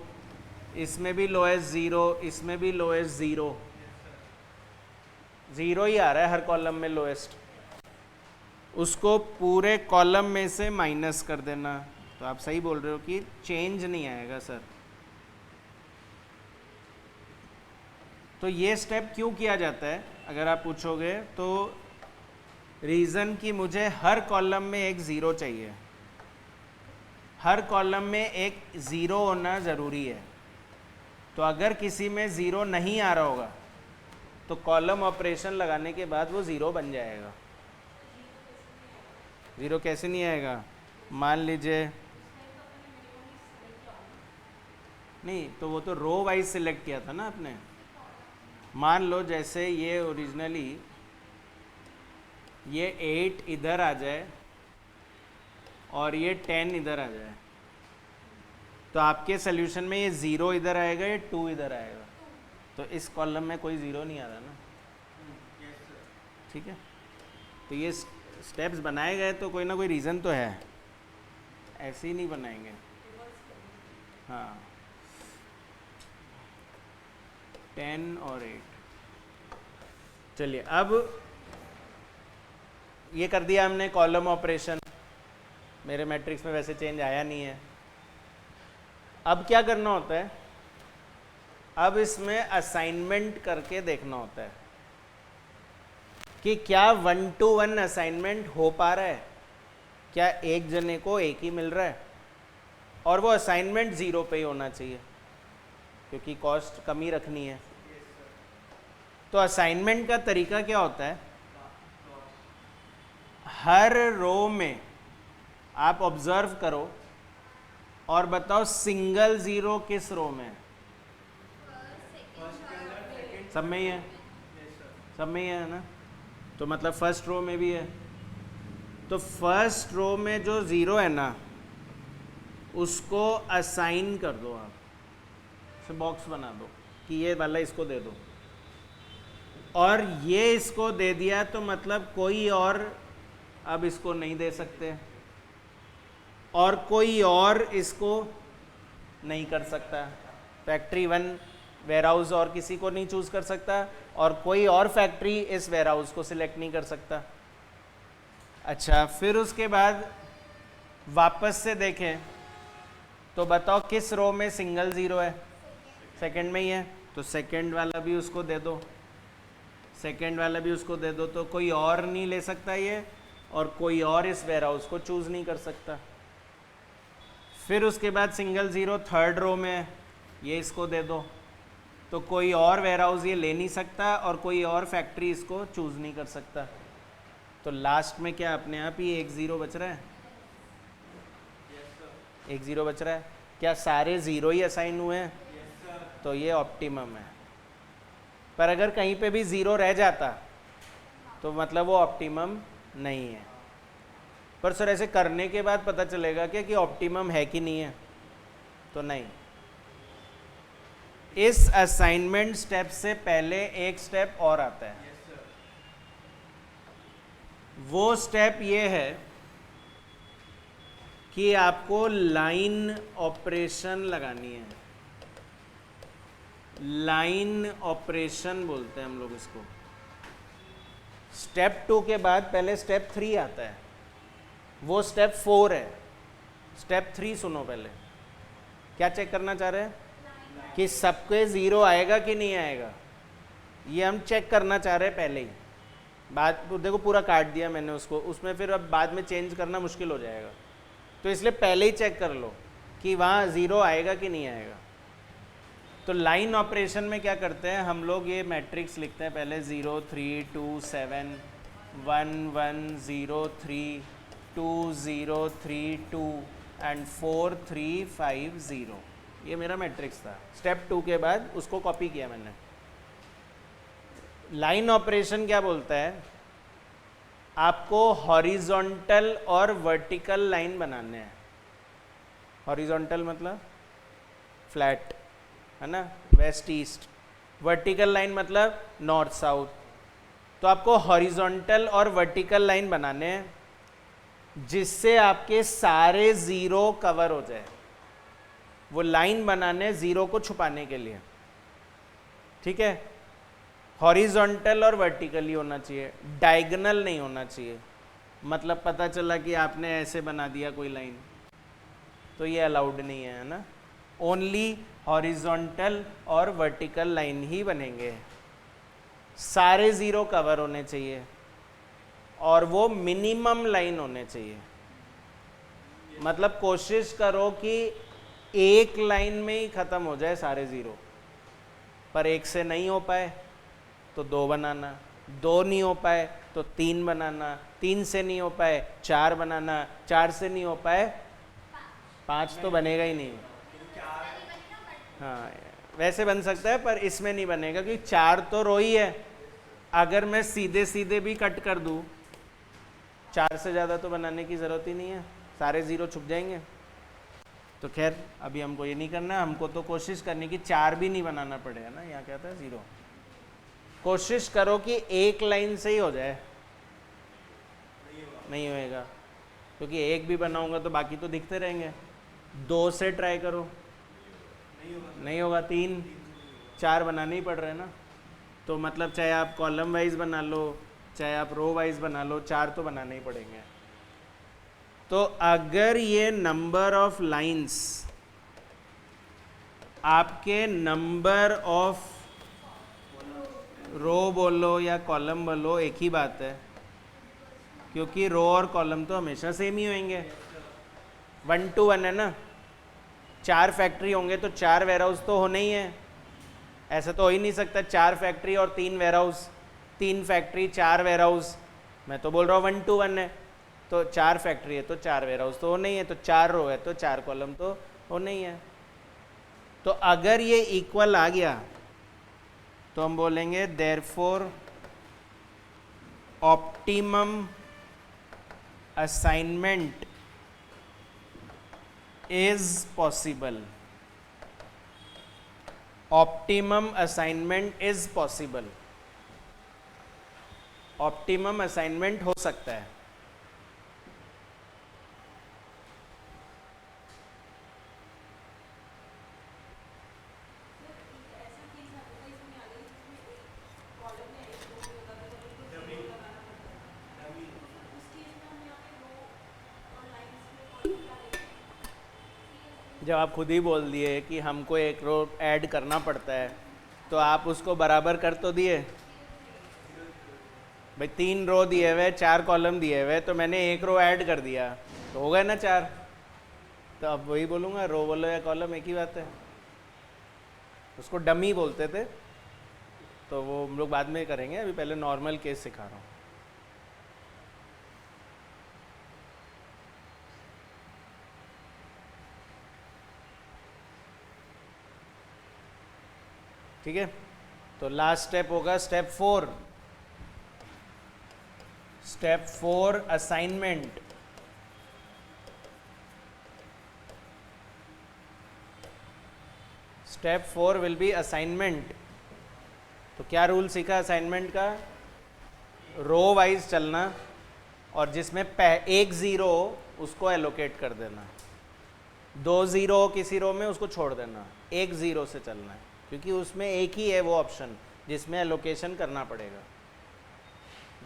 इसमें भी लोएस्ट 0, इसमें भी लोएस्ट 0, 0 ही आ रहा है हर कॉलम में लोएस्ट, उसको पूरे कॉलम में से माइनस कर देना। तो आप सही बोल रहे हो कि चेंज नहीं आएगा सर। तो ये स्टेप क्यों किया जाता है अगर आप पूछोगे तो रीज़न कि मुझे हर कॉलम में एक 0 चाहिए, हर कॉलम में एक 0 होना ज़रूरी है। तो अगर किसी में 0 नहीं आ रहा होगा तो कॉलम ऑपरेशन लगाने के बाद वो 0 बन जाएगा। 0 कैसे नहीं आएगा? मान लीजिए, नहीं तो वो तो रो वाइज सिलेक्ट किया था ना आपने। मान लो जैसे ये ओरिजिनली ये 8 इधर आ जाए और ये 10 इधर आ जाए, तो आपके सोल्यूशन में ये 0 इधर आएगा, ये 2 इधर आएगा, तो इस कॉलम में कोई 0 नहीं आ रहा ना, ठीक है। तो ये स्टेप्स बनाए गए तो कोई ना कोई रीज़न तो है, ऐसे ही नहीं बनाएंगे। हाँ, 10 और 8। चलिए अब ये कर दिया हमने कॉलम ऑपरेशन, मेरे मैट्रिक्स में वैसे चेंज आया नहीं है। अब क्या करना होता है? अब इसमें असाइनमेंट करके देखना होता है कि क्या 1-to-1 असाइनमेंट हो पा रहा है। क्या एक जने को एक ही मिल रहा है? और वो असाइनमेंट 0 पे ही होना चाहिए क्योंकि कॉस्ट कम ही रखनी है। तो असाइनमेंट का तरीका क्या होता है, हर रो में आप ऑब्जर्व करो और बताओ सिंगल जीरो किस रो में है? सब में ही है, सब में ही है ना। तो मतलब फर्स्ट रो में भी है। तो फर्स्ट रो में जो जीरो है ना उसको असाइन कर दो आप, से बॉक्स बना दो कि ये वाला इसको दे दो, और ये इसको दे दिया तो मतलब कोई और अब इसको नहीं दे सकते और कोई और इसको नहीं कर सकता। फैक्ट्री 1 वेयरहाउस और किसी को नहीं चूज कर सकता और कोई और फैक्ट्री इस वेयरहाउस को सिलेक्ट नहीं कर सकता। अच्छा, फिर उसके बाद वापस से देखें तो बताओ किस रो में सिंगल जीरो है? सेकंड में ही है, तो सेकंड वाला भी उसको दे दो, सेकंड वाला भी उसको दे दो, तो कोई और नहीं ले सकता ये और कोई और इस वेयरहाउस को चूज नहीं कर सकता। फिर उसके बाद सिंगल जीरो थर्ड रो में है, ये इसको दे दो, तो कोई और वेयरहाउस ये ले नहीं सकता और कोई और फैक्ट्री इसको चूज नहीं कर सकता। तो लास्ट में क्या अपने आप ही एक जीरो बच रहा है? एक जीरो बच रहा है। क्या सारे जीरो ही असाइन हुए हैं? तो ये ऑप्टिमम है। पर अगर कहीं पे भी जीरो रह जाता तो मतलब वो ऑप्टिमम नहीं है। पर सर ऐसे करने के बाद पता चलेगा क्या कि ऑप्टिमम है कि नहीं है? तो नहीं। इस असाइनमेंट स्टेप से पहले एक स्टेप और आता है। वो स्टेप ये है कि आपको लाइन ऑपरेशन लगानी है। लाइन ऑपरेशन बोलते हैं हम लोग इसको। स्टेप 2 के बाद पहले स्टेप 3 आता है, वो स्टेप 4 है। स्टेप 3 सुनो पहले। क्या चेक करना चाह रहे हैं? कि सबके जीरो आएगा कि नहीं आएगा, ये हम चेक करना चाह रहे हैं पहले ही। बात देखो पूरा काट दिया मैंने उसको, उसमें फिर अब बाद में चेंज करना मुश्किल हो जाएगा, तो इसलिए पहले ही चेक कर लो कि वहाँ ज़ीरो आएगा कि नहीं आएगा। तो लाइन ऑपरेशन में क्या करते हैं हम लोग, ये मैट्रिक्स लिखते हैं पहले 0 3 2 7 1 1 0 3 2 0 3 2 एंड 4 3 5 0। ये मेरा मैट्रिक्स था। स्टेप 2 के बाद उसको कॉपी किया मैंने। लाइन ऑपरेशन क्या बोलता है, आपको हॉरिजॉन्टल और वर्टिकल लाइन बनाने हैं। हॉरिजॉन्टल मतलब फ्लैट है ना, वेस्ट ईस्ट। वर्टिकल लाइन मतलब नॉर्थ साउथ। तो आपको हॉरिजॉन्टल और वर्टिकल लाइन बनाने हैं जिससे आपके सारे जीरो कवर हो जाए। वो लाइन बनाने जीरो को छुपाने के लिए, ठीक है। हॉरिजॉन्टल और वर्टिकल ही होना चाहिए, डायगोनल नहीं होना चाहिए। मतलब पता चला कि आपने ऐसे बना दिया कोई लाइन, तो ये अलाउड नहीं है ना। ओनली हॉरिजॉन्टल और वर्टिकल लाइन ही बनेंगे। सारे ज़ीरो कवर होने चाहिए और वो मिनिमम लाइन होने चाहिए। मतलब कोशिश करो कि एक लाइन में ही ख़त्म हो जाए सारे ज़ीरो, पर एक से नहीं हो पाए तो दो बनाना, दो नहीं हो पाए तो तीन बनाना, तीन से नहीं हो पाए चार बनाना, चार से नहीं हो पाए पाँच तो बनेगा ही नहीं। हाँ वैसे बन सकता है पर इसमें नहीं बनेगा क्योंकि चार तो रो ही है। अगर मैं सीधे सीधे भी कट कर दूँ, चार से ज़्यादा तो बनाने की ज़रूरत ही नहीं है, सारे ज़ीरो छुप जाएंगे। तो खैर अभी हमको ये नहीं करना, हमको तो कोशिश करनी कि चार भी नहीं बनाना पड़ेगा ना। यहाँ क्या था ज़ीरो। कोशिश करो कि एक लाइन से ही हो जाए। नहीं होएगा क्योंकि एक भी बनाऊंगा तो बाकी तो दिखते रहेंगे। दो से ट्राई करो, नहीं होगा। तीन चार बनाने ही पड़ रहे हैं ना। तो मतलब चाहे आप कॉलम वाइज बना लो, चाहे आप रो वाइज बना लो, चार तो बनाने ही पड़ेंगे। तो अगर ये नंबर ऑफ लाइंस आपके नंबर ऑफ रो बोलो या कॉलम बोलो एक ही बात है, क्योंकि रो और कॉलम तो हमेशा सेम ही होंगे, 1 to 1 है ना। 4 फैक्ट्री होंगे तो 4 वेयर हाउस तो होने ही है, ऐसा तो हो ही नहीं सकता 4 फैक्ट्री और 3 warehouse, 3 factory 4 warehouse. मैं तो बोल रहा हूँ 1 to 1 है, तो 4 फैक्ट्री है तो 4 वेयर हाउस तो होने ही है, तो 4 रो है तो 4 कॉलम तो होने ही है। तो अगर ये इक्वल आ गया तो हम बोलेंगे therefore optimum assignment is possible. Optimum assignment is possible, optimum assignment हो सकता है। जब आप खुद ही बोल दिए कि हमको एक रो ऐड करना पड़ता है तो आप उसको बराबर कर तो दिए भाई, 3 रो दिए हुए 4 कॉलम दिए हुए, तो मैंने एक रो ऐड कर दिया तो हो गए ना 4। तो अब वही बोलूँगा, रो बोलो या कॉलम एक ही बात है। उसको डमी बोलते थे, तो वो हम लोग बाद में करेंगे, अभी पहले नॉर्मल केस सिखा रहा हूँ। ठीक है, तो लास्ट स्टेप होगा step 4। Step 4 assignment. Step 4 will be assignment. तो क्या रूल सीखा असाइनमेंट का? रो वाइज चलना और जिसमें एक ज़ीरो उसको एलोकेट कर देना, 2 ज़ीरो किसी रो में उसको छोड़ देना, 1 ज़ीरो से चलना है, क्योंकि उसमें एक ही है वो ऑप्शन जिसमें एलोकेशन करना पड़ेगा।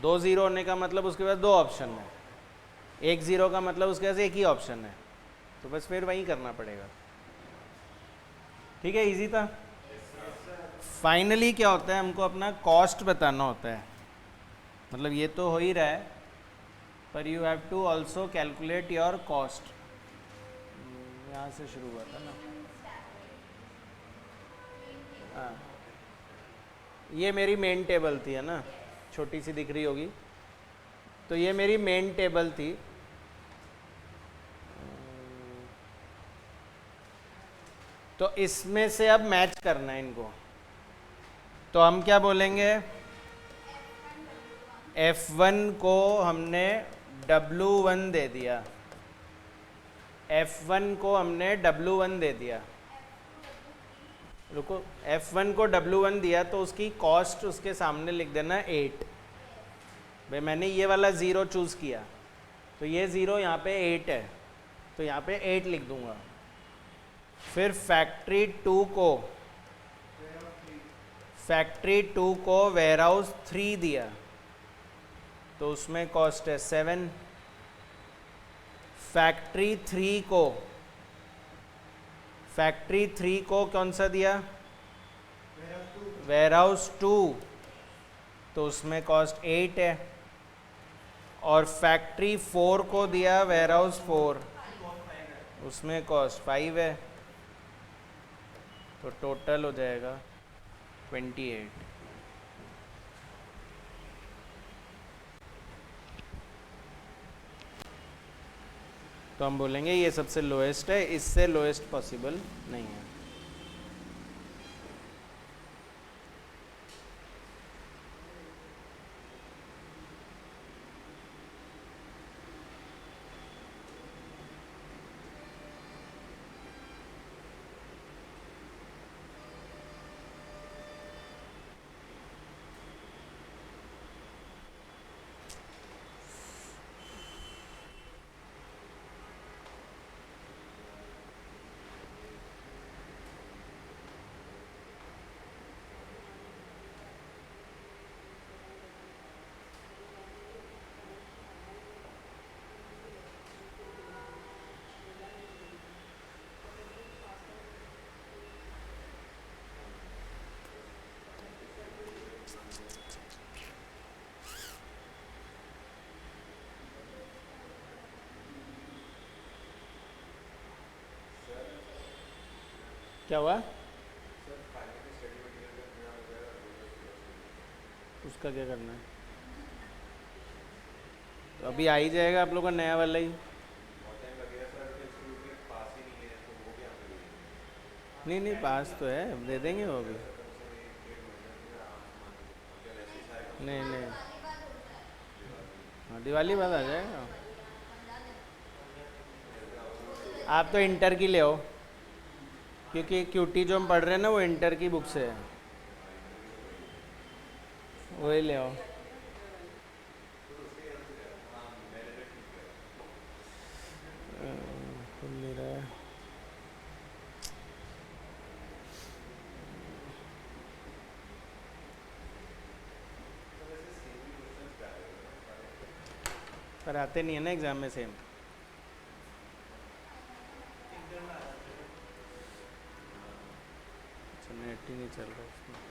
2 ज़ीरो होने का मतलब उसके पास 2 ऑप्शन है, 1 ज़ीरो का मतलब उसके पास एक ही ऑप्शन है, तो बस फिर वही करना पड़ेगा। ठीक है, इजी था। फाइनली क्या होता है, हमको अपना कॉस्ट बताना होता है। मतलब ये तो हो ही रहा है, पर you have to also calculate your cost. यहाँ से शुरू हुआ था ना। हाँ, ये मेरी मेन टेबल थी, है ना, छोटी सी दिख रही होगी, तो ये मेरी मेन टेबल थी। तो इसमें से अब मैच करना है इनको, तो हम क्या बोलेंगे, F1 को हमने W1 दे दिया, F1 को हमने W1 दे दिया। रुको, F1 को W1 दिया तो उसकी कॉस्ट उसके सामने लिख देना 8। भाई मैंने ये वाला ज़ीरो चूज़ किया, तो ये ज़ीरो यहाँ पे 8 है, तो यहाँ पे 8 लिख दूंगा। फिर फैक्ट्री 2 को वेयर हाउस 3 दिया, तो उसमें कॉस्ट है 7। फैक्ट्री 3 को कौन सा दिया, वेयर हाउस 2, तो उसमें कॉस्ट 8 है। और फैक्ट्री 4 को दिया वेयर हाउस 4, उसमें कॉस्ट 5 है, तो टोटल हो जाएगा 28। तो हम बोलेंगे ये सबसे लोएस्ट है, इससे लोएस्ट पॉसिबल नहीं है। क्या हुआ? उसका क्या करना है? तो अभी आ ही जाएगा आप लोगों का नया वाला ही। नहीं नहीं, पास तो है, दे देंगे वो भी। नहीं नहीं, हाँ दिवाली बाद आ जाएगा। आप तो इंटर की ले आओ, क्योंकि क्यूटी जो हम पढ़ रहे हैं ना वो इंटर की बुक से है, वही ले आओ। खुल नहीं रहा है। पर आते नहीं है ना एग्जाम में सेम। अच्छा, नेट ही नहीं चल रहा उसमें।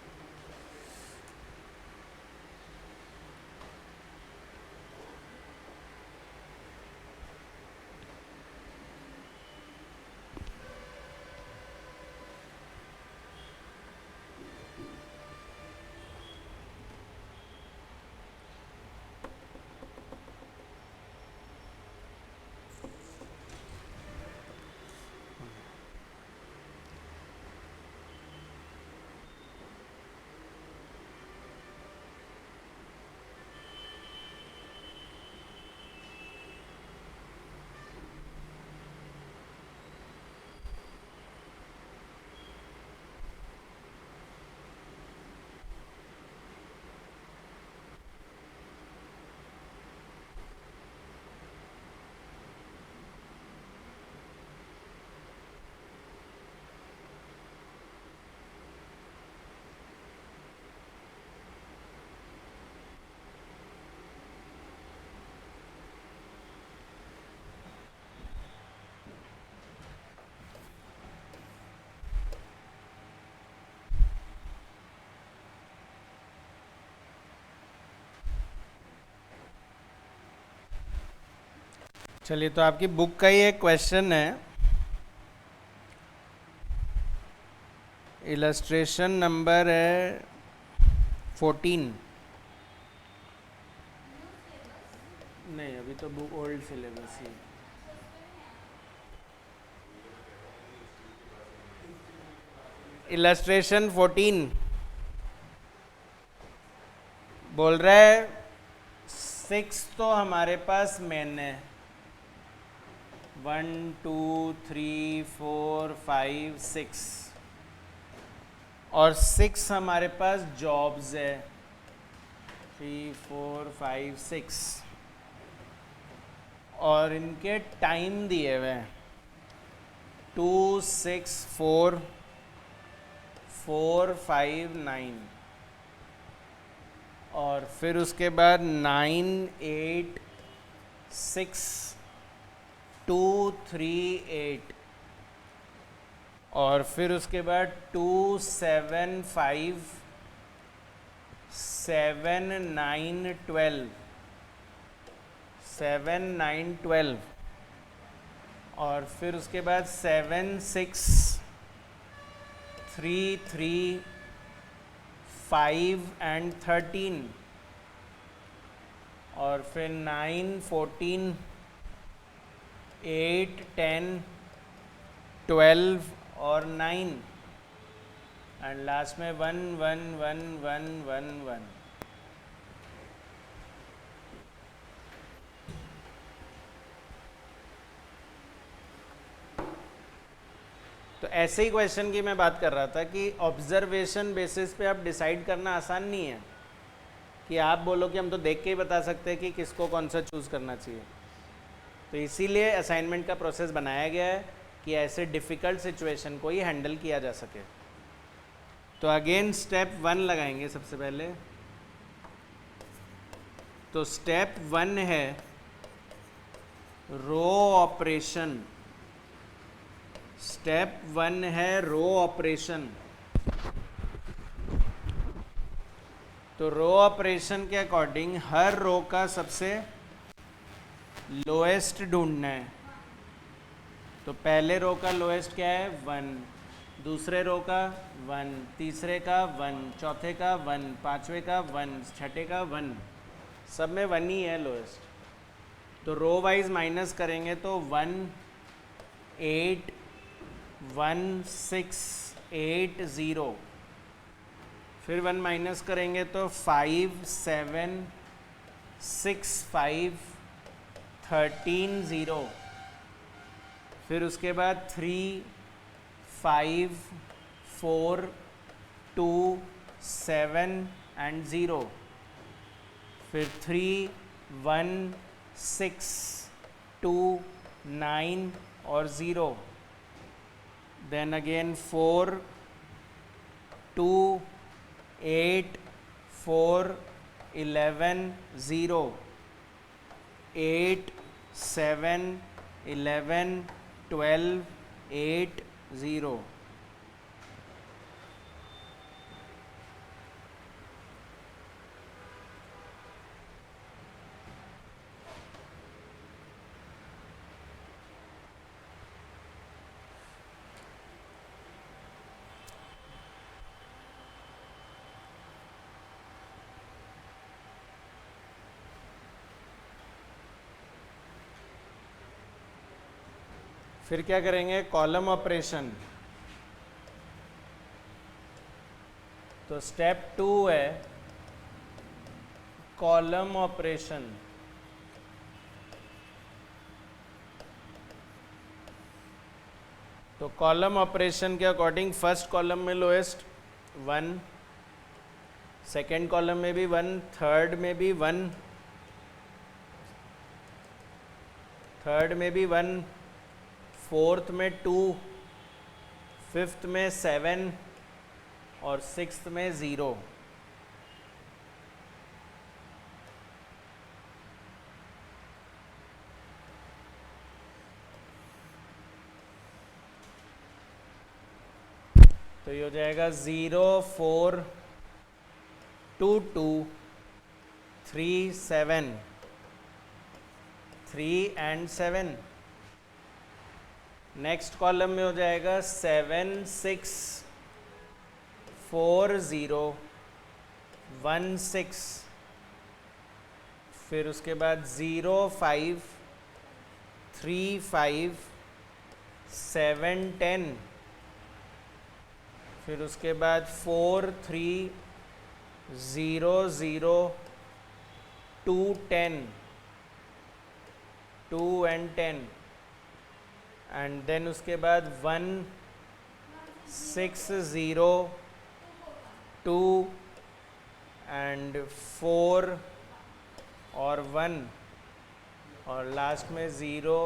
चलिए, तो आपकी बुक का ही एक क्वेश्चन है, इलस्ट्रेशन नंबर है 14। नहीं, अभी तो बुक ओल्ड सिलेबस ही। इलस्ट्रेशन 14 बोल रहा है 6 तो हमारे पास मेन है, 1 2 3 4 5 6, और 6 हमारे पास जॉब्स है, 3 4 5 6, और इनके टाइम दिए हुए हैं 2 6 4 4 5 9, और फिर उसके बाद 9 8 6 2 3 8, और फिर उसके बाद 2 7 5 7 9 12, 7 9 12, और फिर उसके बाद 7 6 3 3 5 एंड 13, और फिर 9 14 8 10 12 और 9, एंड लास्ट में 1 1 1 1 1 1। तो ऐसे ही क्वेश्चन की मैं बात कर रहा था कि ऑब्जर्वेशन बेसिस पे आप डिसाइड करना आसान नहीं है कि आप बोलो कि हम तो देख के ही बता सकते हैं कि किसको कौन सा चूज़ करना चाहिए। तो इसीलिए असाइनमेंट का प्रोसेस बनाया गया है कि ऐसे डिफ़िकल्ट सिचुएशन को ही हैंडल किया जा सके। तो अगेन स्टेप 1 लगाएंगे सबसे पहले। तो स्टेप 1 है रो ऑपरेशन। स्टेप 1 है रो ऑपरेशन। तो रो ऑपरेशन के अकॉर्डिंग हर रो का सबसे लोएस्ट ढूंढना है। तो पहले रो का लोएस्ट क्या है 1, दूसरे रो का 1, तीसरे का 1, चौथे का 1, पांचवे का 1, छठे का 1, सब में 1 ही है लोएस्ट। तो रो वाइज माइनस करेंगे तो 1 8 1 6 8 0, फिर 1 माइनस करेंगे तो 5 7 6 5 13 0, फिर उसके बाद 3 5 4 2 7 एंड 0, फिर 3 1 6 2 9 और 0, देन अगेन 4 2 8 4 11 0, 8 7 11 12 8 0। फिर क्या करेंगे, कॉलम ऑपरेशन। तो स्टेप 2 है कॉलम ऑपरेशन। तो कॉलम ऑपरेशन के अकॉर्डिंग फर्स्ट कॉलम में लोएस्ट 1, सेकेंड कॉलम में भी 1, थर्ड में भी 1, थर्ड में भी 1, फोर्थ में 2, फिफ्थ में 7 और सिक्स्थ में 0। तो ये हो जाएगा 0 4 2 2 3 7, 3 एंड 7। नेक्स्ट कॉलम में हो जाएगा 7 6 4 0 1 6, फिर उसके बाद 0 5 3 5 7 10, फिर उसके बाद 4 3 0 0 2 10, 2 एंड 10, एंड देन उसके बाद 1 6 0 2 एंड 4 और 1, और लास्ट में 0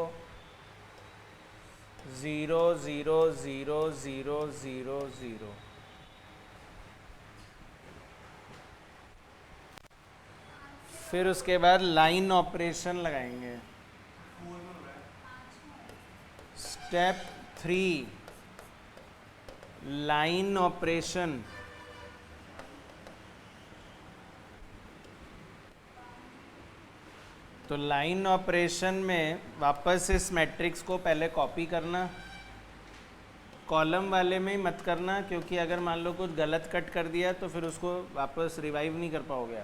0 0 0 0 0 0। फिर उसके बाद लाइन ऑपरेशन लगाएंगे। Step 3 line operation. तो लाइन ऑपरेशन में वापस इस मैट्रिक्स को पहले कॉपी करना, कॉलम वाले में ही मत करना, क्योंकि अगर मान लो कुछ गलत कट कर दिया तो फिर उसको वापस रिवाइव नहीं कर पाओगे।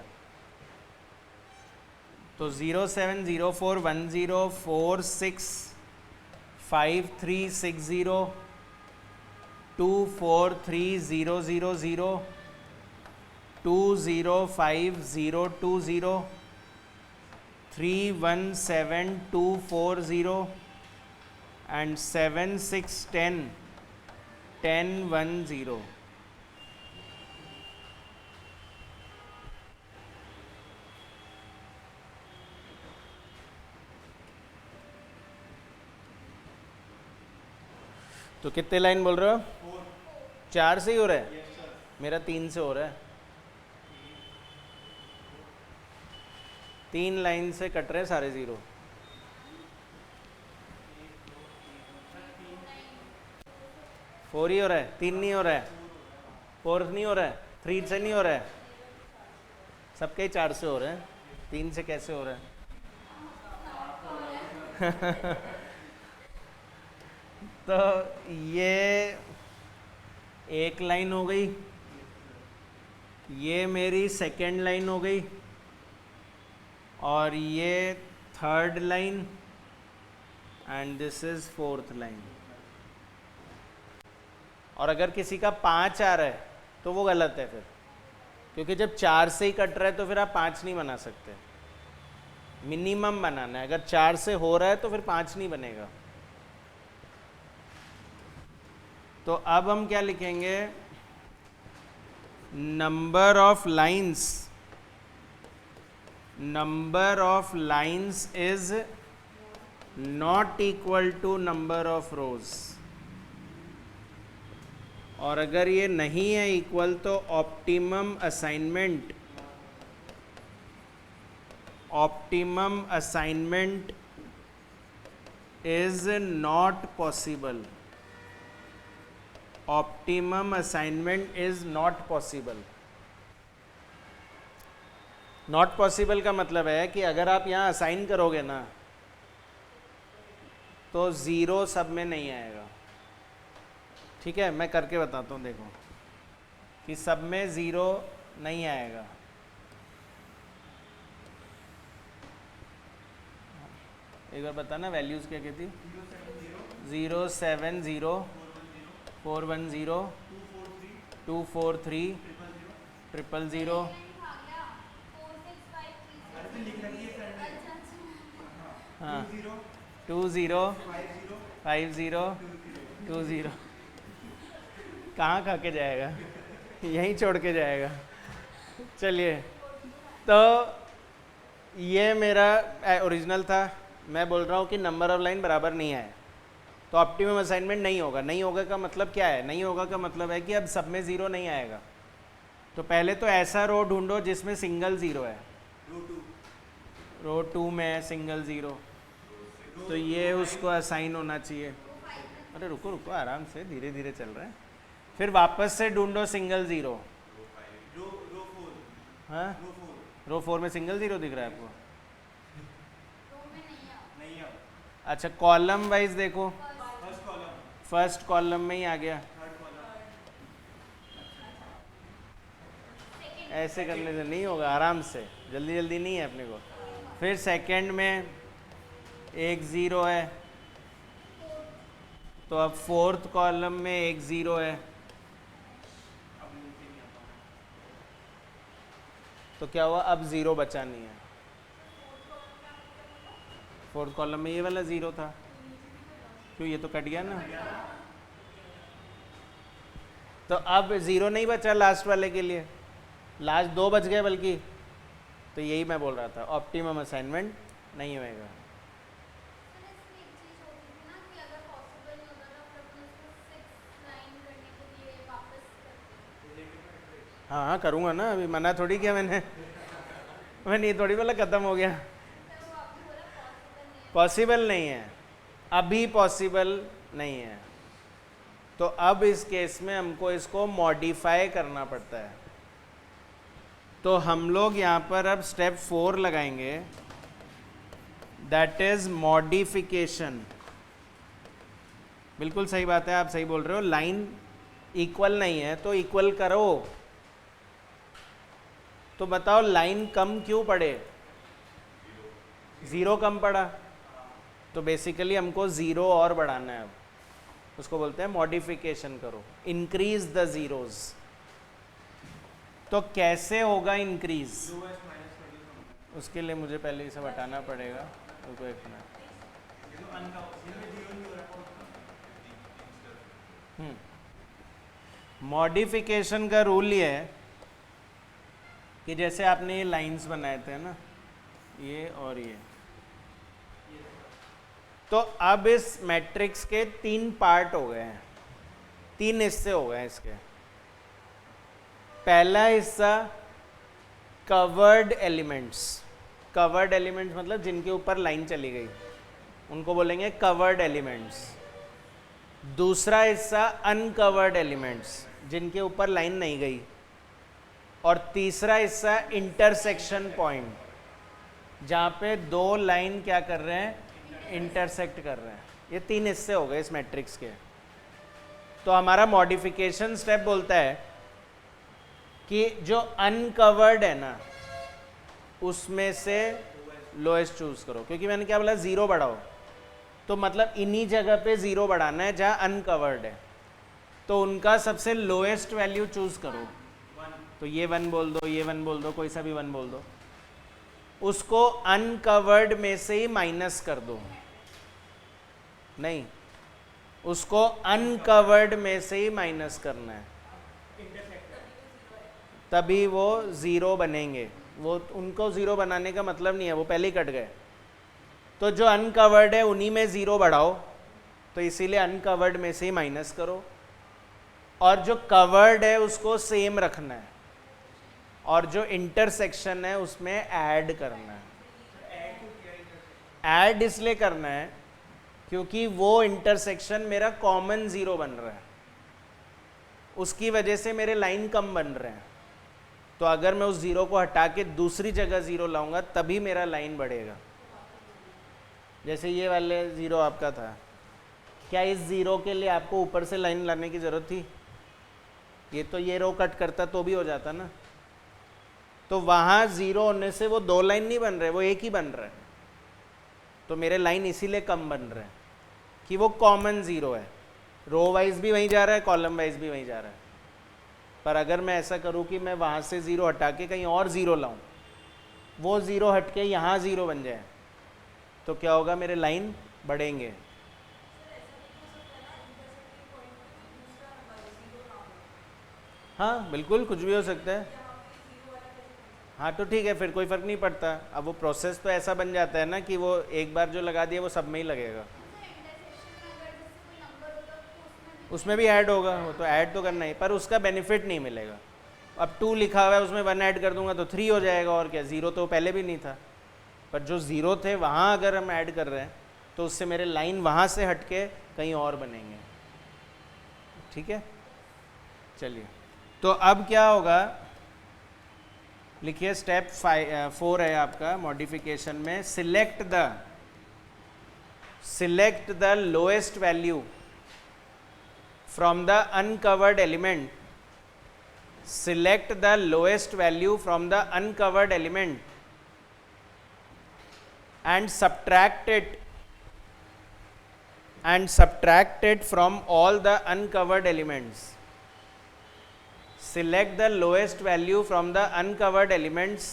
तो 0 7 0 4 1 0 4 6 5 3 6 0 2 4 3 0 0 0 2 0 5 0 2 0 3 1 7 2 4 0 and 7 6 10 10 1 0। तो कितने लाइन बोल रहे हो? 4 से ही हो रहा है? मेरा 3 से हो रहा है। 3 लाइन से कट रहे सारे 0। फोर ही हो रहा है, 3 नहीं हो रहा है, 4 नहीं हो रहा है, 3 से नहीं हो रहा है, सबके 4 से हो रहे हैं, 3 से कैसे हो रहा है? तो ये एक लाइन हो गई, ये मेरी सेकेंड लाइन हो गई, और ये third line, and this is fourth line. और अगर किसी का 5 आ रहा है तो वो गलत है फिर, क्योंकि जब 4 से ही कट रहा है तो फिर आप 5 नहीं बना सकते, मिनिमम बनाना है। अगर 4 से हो रहा है तो फिर 5 नहीं बनेगा। तो अब हम क्या लिखेंगे, number of lines is not equal to number of rows. और अगर ये नहीं है इक्वल तो optimum assignment is not possible. Optimum assignment is not possible. Not possible का मतलब है कि अगर आप यहाँ असाइन करोगे ना तो 0 सब में नहीं आएगा। ठीक है, मैं करके बताता हूँ, देखो कि सब में 0 नहीं आएगा। एक बार बताना वैल्यूज़ क्या कहती, 0 7 0 4 1 0 2 4 3 0 0 हाँ 2 0 5 0 2 0। कहाँ खा के जाएगा, यहीं छोड़ के जाएगा। चलिए, तो ये मेरा ओरिजिनल था। मैं बोल रहा हूँ कि नंबर ऑफ लाइन बराबर नहीं आए तो ऑप्टिमम असाइनमेंट नहीं होगा। नहीं होगा का मतलब क्या है, नहीं होगा का मतलब है कि अब सब में 0 नहीं आएगा। तो पहले तो ऐसा रो ढूंढो जिसमें सिंगल 0 है। रो 2 में है सिंगल 0, तो ये उसको असाइन होना चाहिए। अरे रुको रुको, आराम से, धीरे धीरे चल रहा है। फिर वापस से ढूंढो सिंगल 0। हाँ, रो 4 में सिंगल 0 दिख रहा है आपको? अच्छा, कॉलम वाइज देखो, फर्स्ट कॉलम में ही आ गया। ऐसे करने से नहीं होगा, आराम से, जल्दी जल्दी नहीं है अपने को। फिर सेकंड में एक 0 है, तो अब फोर्थ कॉलम में एक 0 है, तो क्या हुआ, अब 0 बचा नहीं है। फोर्थ कॉलम में ये वाला 0 था, क्यों, ये तो कट गया ना। तो अब 0 नहीं बचा लास्ट वाले के लिए, लास्ट 2 बच गए बल्कि। तो यही मैं बोल रहा था, ऑप्टिमम असाइनमेंट नहीं होएगा। हाँ हाँ करूँगा ना, अभी मना थोड़ी किया मैंने ये थोड़ी बोला ख़त्म हो गया। पॉसिबल नहीं है, अभी पॉसिबल नहीं है। तो अब इस केस में हमको इसको मॉडिफाई करना पड़ता है। तो हम लोग यहाँ पर अब स्टेप 4 लगाएंगे, दैट इज मॉडिफिकेशन। बिल्कुल सही बात है, आप सही बोल रहे हो। लाइन इक्वल नहीं है तो इक्वल करो। तो बताओ लाइन कम क्यों पड़े, 0 कम पड़ा, तो बेसिकली हमको 0 और बढ़ाना है। अब उसको बोलते हैं मॉडिफिकेशन करो, इंक्रीज द जीरोज। तो कैसे होगा इंक्रीज, उसके लिए मुझे पहले इसे हटाना पड़ेगा। रुको एक मिनट। मॉडिफिकेशन का रूल ये है कि जैसे आपने ये लाइंस बनाए थे ना, ये और ये, तो अब इस मैट्रिक्स के 3 पार्ट हो गए हैं, 3 हिस्से हो गए हैं इसके। पहला हिस्सा कवर्ड एलिमेंट्स। कवर्ड एलिमेंट्स मतलब जिनके ऊपर लाइन चली गई, उनको बोलेंगे कवर्ड एलिमेंट्स। दूसरा हिस्सा अनकवर्ड एलिमेंट्स, जिनके ऊपर लाइन नहीं गई। और तीसरा हिस्सा इंटरसेक्शन पॉइंट, जहाँ पे 2 लाइन क्या कर रहे हैं, इंटरसेक्ट कर रहे हैं। ये 3 हिस्से हो गए इस मैट्रिक्स के। तो हमारा मॉडिफिकेशन स्टेप बोलता है कि जो अनकवर्ड है ना उसमें से लोएस्ट चूज करो, क्योंकि मैंने क्या बोला, जीरो बढ़ाओ, तो मतलब इन्हीं जगह पे जीरो बढ़ाना है जहां अनकवर्ड है, तो उनका सबसे लोएस्ट वैल्यू चूज करो। तो ये 1 बोल दो, ये 1 बोल दो, कोई सा भी 1 बोल दो, उसको अनकवर्ड में से ही माइनस कर दो, नहीं उसको अनकवर्ड में से ही माइनस करना है, तभी वो जीरो बनेंगे। वो उनको जीरो बनाने का मतलब नहीं है, वो पहले ही कट गए। तो जो अनकवर्ड है उन्हीं में जीरो बढ़ाओ, तो इसीलिए अनकवर्ड में से ही माइनस करो, और जो कवर्ड है उसको सेम रखना है, और जो इंटरसेक्शन है उसमें ऐड करना है। ऐड इसलिए करना है क्योंकि वो इंटरसेक्शन मेरा कॉमन जीरो बन रहा है, उसकी वजह से मेरे लाइन कम बन रहे हैं। तो अगर मैं उस जीरो को हटा के दूसरी जगह जीरो लाऊंगा तभी मेरा लाइन बढ़ेगा। जैसे ये वाले जीरो आपका था, क्या इस जीरो के लिए आपको ऊपर से लाइन लाने की जरूरत थी? ये तो ये रो कट करता तो भी हो जाता ना। तो वहां जीरो होने से वो दो लाइन नहीं बन रहे, वो एक ही बन रहा है। तो मेरे लाइन इसीलिए कम बन रहे हैं कि वो कॉमन जीरो है, रो वाइज भी वहीं जा रहा है, कॉलम वाइज भी वहीं जा रहा है। पर अगर मैं ऐसा करूं कि मैं वहां से जीरो हटा के कहीं और जीरो लाऊं, वो जीरो हट के यहाँ जीरो बन जाए, तो क्या होगा, मेरे लाइन बढ़ेंगे। हाँ बिल्कुल, कुछ भी हो सकता है। हाँ तो ठीक है, फिर कोई फ़र्क नहीं पड़ता। अब वो प्रोसेस तो ऐसा बन जाता है ना कि वो एक बार जो लगा दिया वो सब में ही लगेगा, उसमें भी ऐड होगा, वो तो ऐड तो करना ही, पर उसका बेनिफिट नहीं मिलेगा। अब 2 लिखा हुआ है, उसमें 1 ऐड कर दूंगा तो 3 हो जाएगा, और क्या, ज़ीरो तो पहले भी नहीं था। पर जो ज़ीरो थे वहाँ अगर हम ऐड कर रहे हैं तो उससे मेरे लाइन वहाँ से हट के कहीं और बनेंगे। ठीक है, चलिए। तो अब क्या होगा, लिखिए स्टेप 4 है आपका मॉडिफिकेशन में, select the lowest value from the uncovered element, select the lowest value from the uncovered element and subtract it from all the uncovered elements. Select the lowest value from the uncovered elements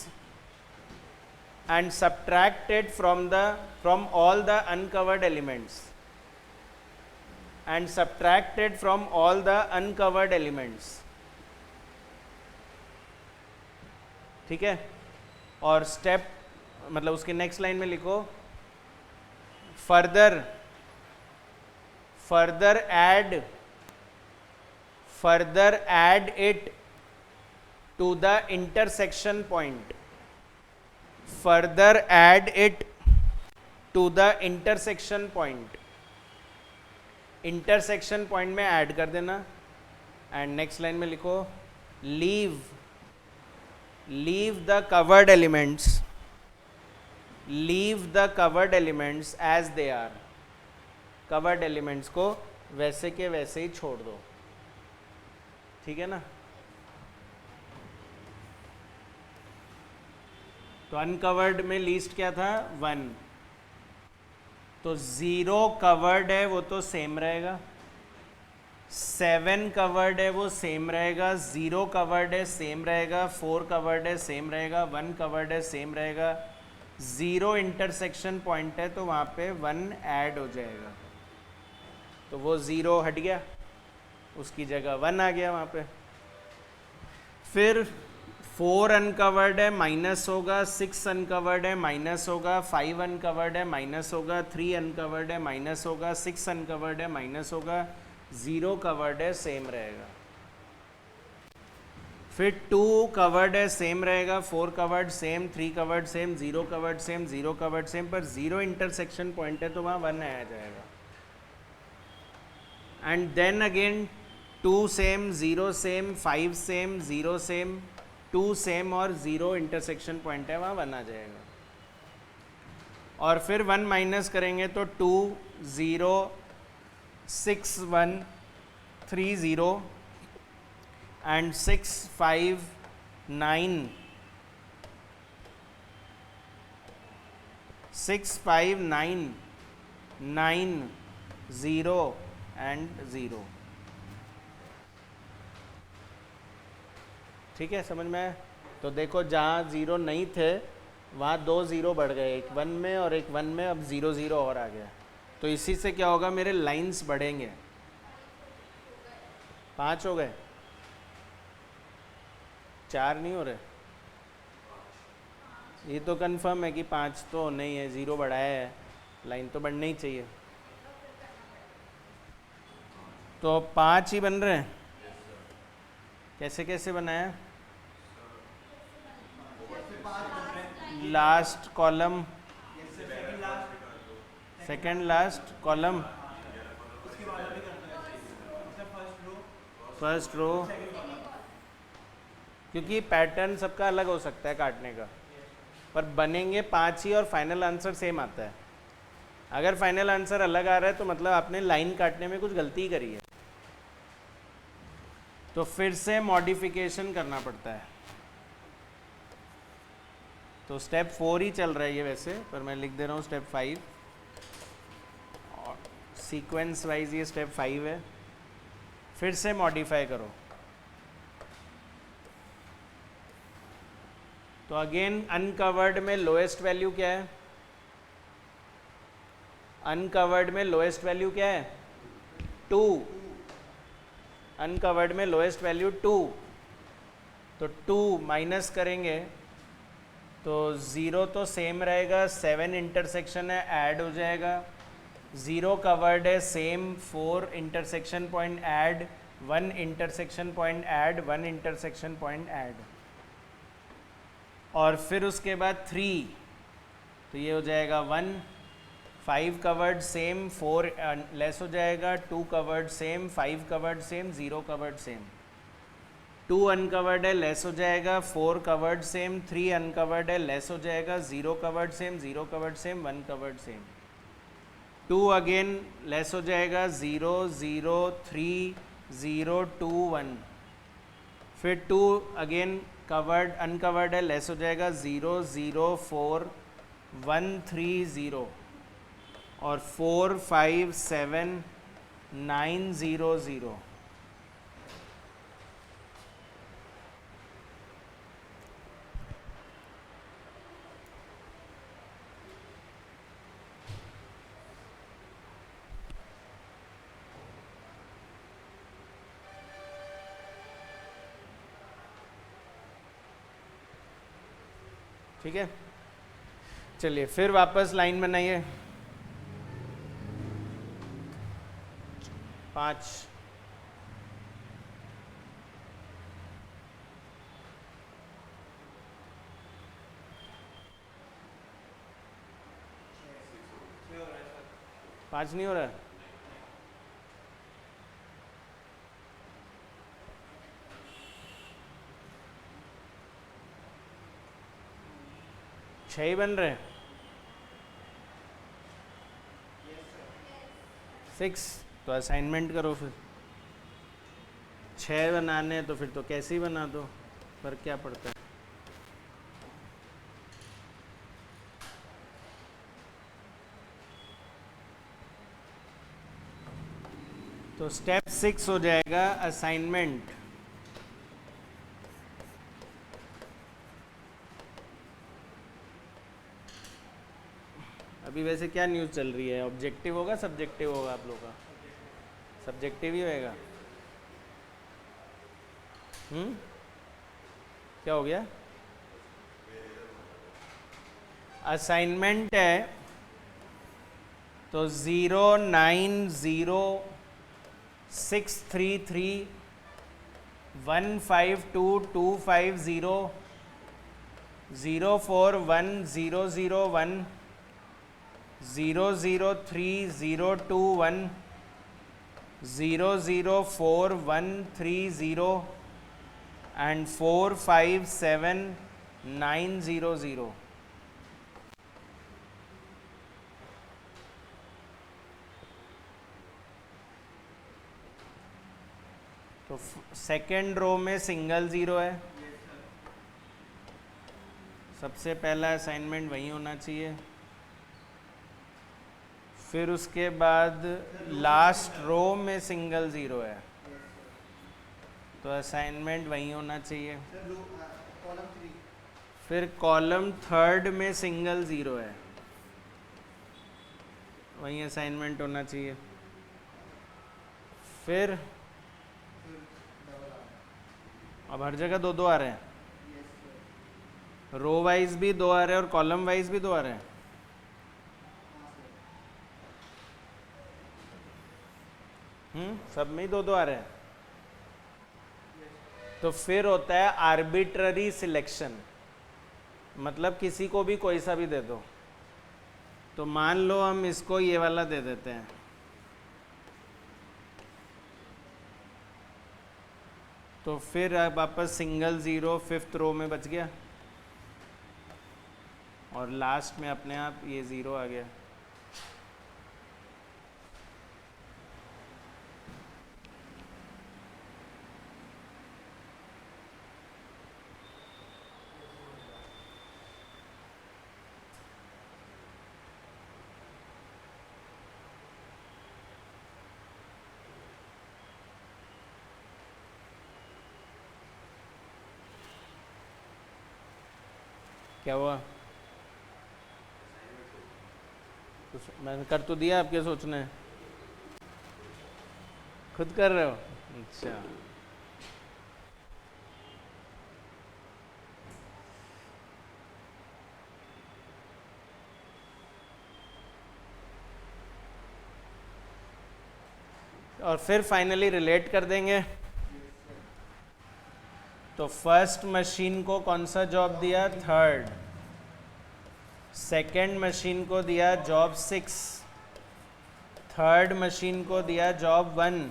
and subtract it from all the uncovered elements. And subtract it from all the uncovered elements. ठीक है, और step मतलब उसके next line में लिखो, further add it to the intersection point. Further add it to the intersection point. Intersection point में add कर देना। एंड नेक्स्ट लाइन में लिखो, leave the covered elements as they are. Covered elements को वैसे के वैसे ही छोड़ दो। ठीक है ना। तो अनकवर्ड में लीस्ट क्या था, 1। तो 0 कवर्ड है वो तो सेम रहेगा, 7 कवर्ड है वो सेम रहेगा, 0 कवर्ड है सेम रहेगा, 4 कवर्ड है सेम रहेगा, 1 कवर्ड है सेम रहेगा, 0 इंटरसेक्शन पॉइंट है तो वहाँ पे 1 ऐड हो जाएगा। तो वो 0 हट गया, उसकी जगह 1 आ गया वहाँ पे। फिर 4 अनकवर्ड है माइनस होगा, 6 अनकवर्ड है माइनस होगा, 5 अनकवर्ड है माइनस होगा, 3 अनकवर्ड है माइनस होगा, 6 अनकवर्ड है माइनस होगा, 0 कवर्ड है सेम रहेगा। फिर 2 कवर्ड है सेम रहेगा, 4 covered same, 3 covered same, 0 covered same, 0 covered same, पर 0 इंटरसेक्शन पॉइंट है तो वहाँ 1 आया जाएगा। And then again 2 same, 0 same, 5 same, 0 same, 2 same और 0 इंटरसेक्शन पॉइंट है वहाँ 1 आ जाएगा। और फिर 1 माइनस करेंगे तो 2, 0, 6, 1, 630 and 659 9 0 and 0। ठीक है, समझ में आया? तो देखो जहाँ ज़ीरो नहीं थे वहाँ 2 ज़ीरो बढ़ गए, एक 1 में और एक 1 में, अब 0 0 और आ गया। तो इसी से क्या होगा, मेरे लाइंस बढ़ेंगे। 5 हो गए, 4 नहीं हो रहे। ये तो कंफर्म है कि 5 तो नहीं है, 0 बढ़ाया है, लाइन तो बढ़नी ही चाहिए। तो 5 ही बन रहे हैं। कैसे कैसे बनाया? Last column, second last column, first row, क्योंकि पैटर्न सबका अलग हो सकता है काटने का, पर बनेंगे 5 ही और फाइनल आंसर सेम आता है। अगर फाइनल आंसर अलग आ रहा है तो मतलब आपने लाइन काटने में कुछ गलती करी है, तो फिर से मॉडिफिकेशन करना पड़ता है। तो स्टेप 4 ही चल रहा है ये वैसे, पर मैं लिख दे रहा हूँ स्टेप 5, और सीक्वेंस वाइज ये स्टेप 5 है। फिर से मॉडिफाई करो। तो अगेन अनकवर्ड में लोएस्ट वैल्यू क्या है? अनकवर्ड में लोएस्ट वैल्यू क्या है? 2। अनकवर्ड में लोएस्ट वैल्यू 2, तो 2 माइनस करेंगे तो 0 तो सेम रहेगा, 7 इंटरसेक्शन है, ऐड हो जाएगा। 0 कवर्ड है, same, 4 intersection point add, 1 intersection point add, 1 intersection point add, और फिर उसके बाद 3, तो ये हो जाएगा 1। 5 कवर्ड सेम, 4 लेस हो जाएगा, 2 covered same, 5 covered same, 0 covered same, 2 uncovered है, लेस हो जाएगा, 4 कवर्ड सेम, 3 अनकवर्ड है, लेस हो जाएगा, 0 covered same, 0 covered same, 1 covered same, 2 again less हो जाएगा, 0 0 3 0 2 1, फिर 2 अगेन कवर्ड अनकवर्ड है, लेस हो जाएगा, 0 0 4 1 3 0, और 4 5 7 9 0 0। ठीक है, चलिए फिर वापस लाइन बनाइए। 5 5 नहीं हो रहा है। छह ही बन रहे हैं। 6, तो असाइनमेंट करो फिर। 6 बनाने तो फिर तो कैसे ही बना दो, पर क्या पड़ता है। तो स्टेप 6 हो जाएगा असाइनमेंट। अभी वैसे क्या न्यूज़ चल रही है? ऑब्जेक्टिव होगा सब्जेक्टिव होगा आप लोग का? सब्जेक्टिव ही होएगा। क्या हो गया? असाइनमेंट है तो 0 9 0 6 3 3 1 5 2 2 5 0 0 4 1 0 0 1 0 0 3 0 2 1 0 0 4 1 3 0 and 4 5 7 9 0 0। तो सेकेंड रो में सिंगल ज़ीरो है, सबसे पहला असाइनमेंट वही होना चाहिए। फिर उसके बाद लास्ट रो में सिंगल ज़ीरो है, तो असाइनमेंट वही होना चाहिए। फिर कॉलम थर्ड में सिंगल ज़ीरो है, वही असाइनमेंट होना चाहिए। फिर अब हर जगह दो दो आ रहे हैं, रो वाइज भी दो आ रहे हैं और कॉलम वाइज भी दो आ रहे हैं। सब में ही दो दो आ रहे हैं। तो फिर होता है आर्बिट्ररी सिलेक्शन, मतलब किसी को भी कोई सा भी दे दो। तो मान लो हम इसको ये वाला दे देते हैं, तो फिर अब वापस सिंगल ज़ीरो फिफ्थ रो में बच गया और लास्ट में अपने आप ये ज़ीरो आ गया। क्या हुआ? तो मैंने कर तो दिया, आप क्या सोचना है? खुद कर रहे हो? अच्छा, और फिर फाइनली रिलेट कर देंगे। तो फर्स्ट मशीन को कौन सा जॉब दिया? थर्ड। सेकेंड मशीन को दिया जॉब 6, थर्ड मशीन को दिया जॉब 1,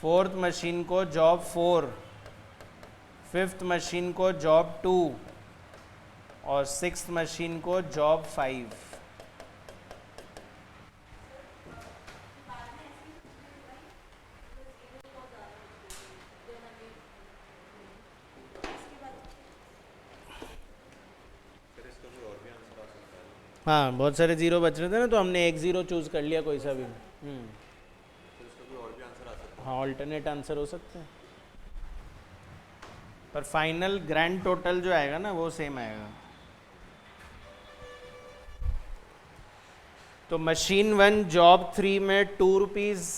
फोर्थ मशीन को जॉब 4, फिफ्थ मशीन को जॉब 2 और सिक्स्थ मशीन को जॉब 5। हाँ, बहुत सारे ज़ीरो बच रहे थे ना, तो हमने एक ज़ीरो चूज़ कर लिया कोई सा भी। हाँ, ऑल्टरनेट आंसर हो सकते हैं, पर फाइनल ग्रैंड टोटल जो आएगा ना वो सेम आएगा। तो मशीन 1 जॉब 3 में 2 रुपीज़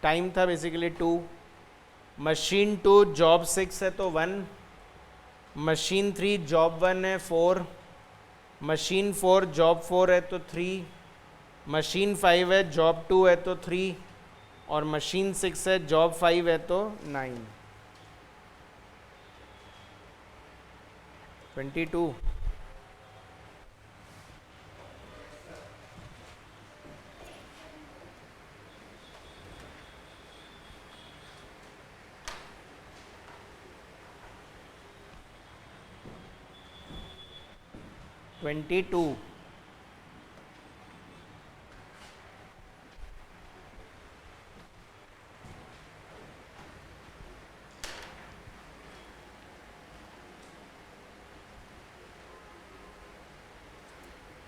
टाइम था, बेसिकली 2। मशीन 2 जॉब 6 है तो 1। मशीन 3 जॉब 1 है 4। मशीन 4 जॉब 4 है तो 3। मशीन 5 है जॉब 2 है तो 3 और मशीन 6 है जॉब 5 है तो 9। 22।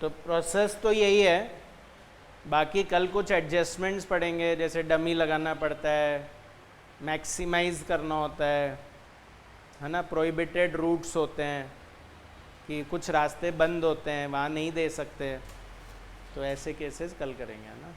तो प्रोसेस तो यही है, बाकी कल कुछ एडजस्टमेंट्स पड़ेंगे, जैसे डमी लगाना पड़ता है, मैक्सिमाइज करना होता है ना, प्रोहिबिटेड रूट्स होते हैं कि कुछ रास्ते बंद होते हैं, वहाँ नहीं दे सकते, तो ऐसे केसेस कल करेंगे, है ना।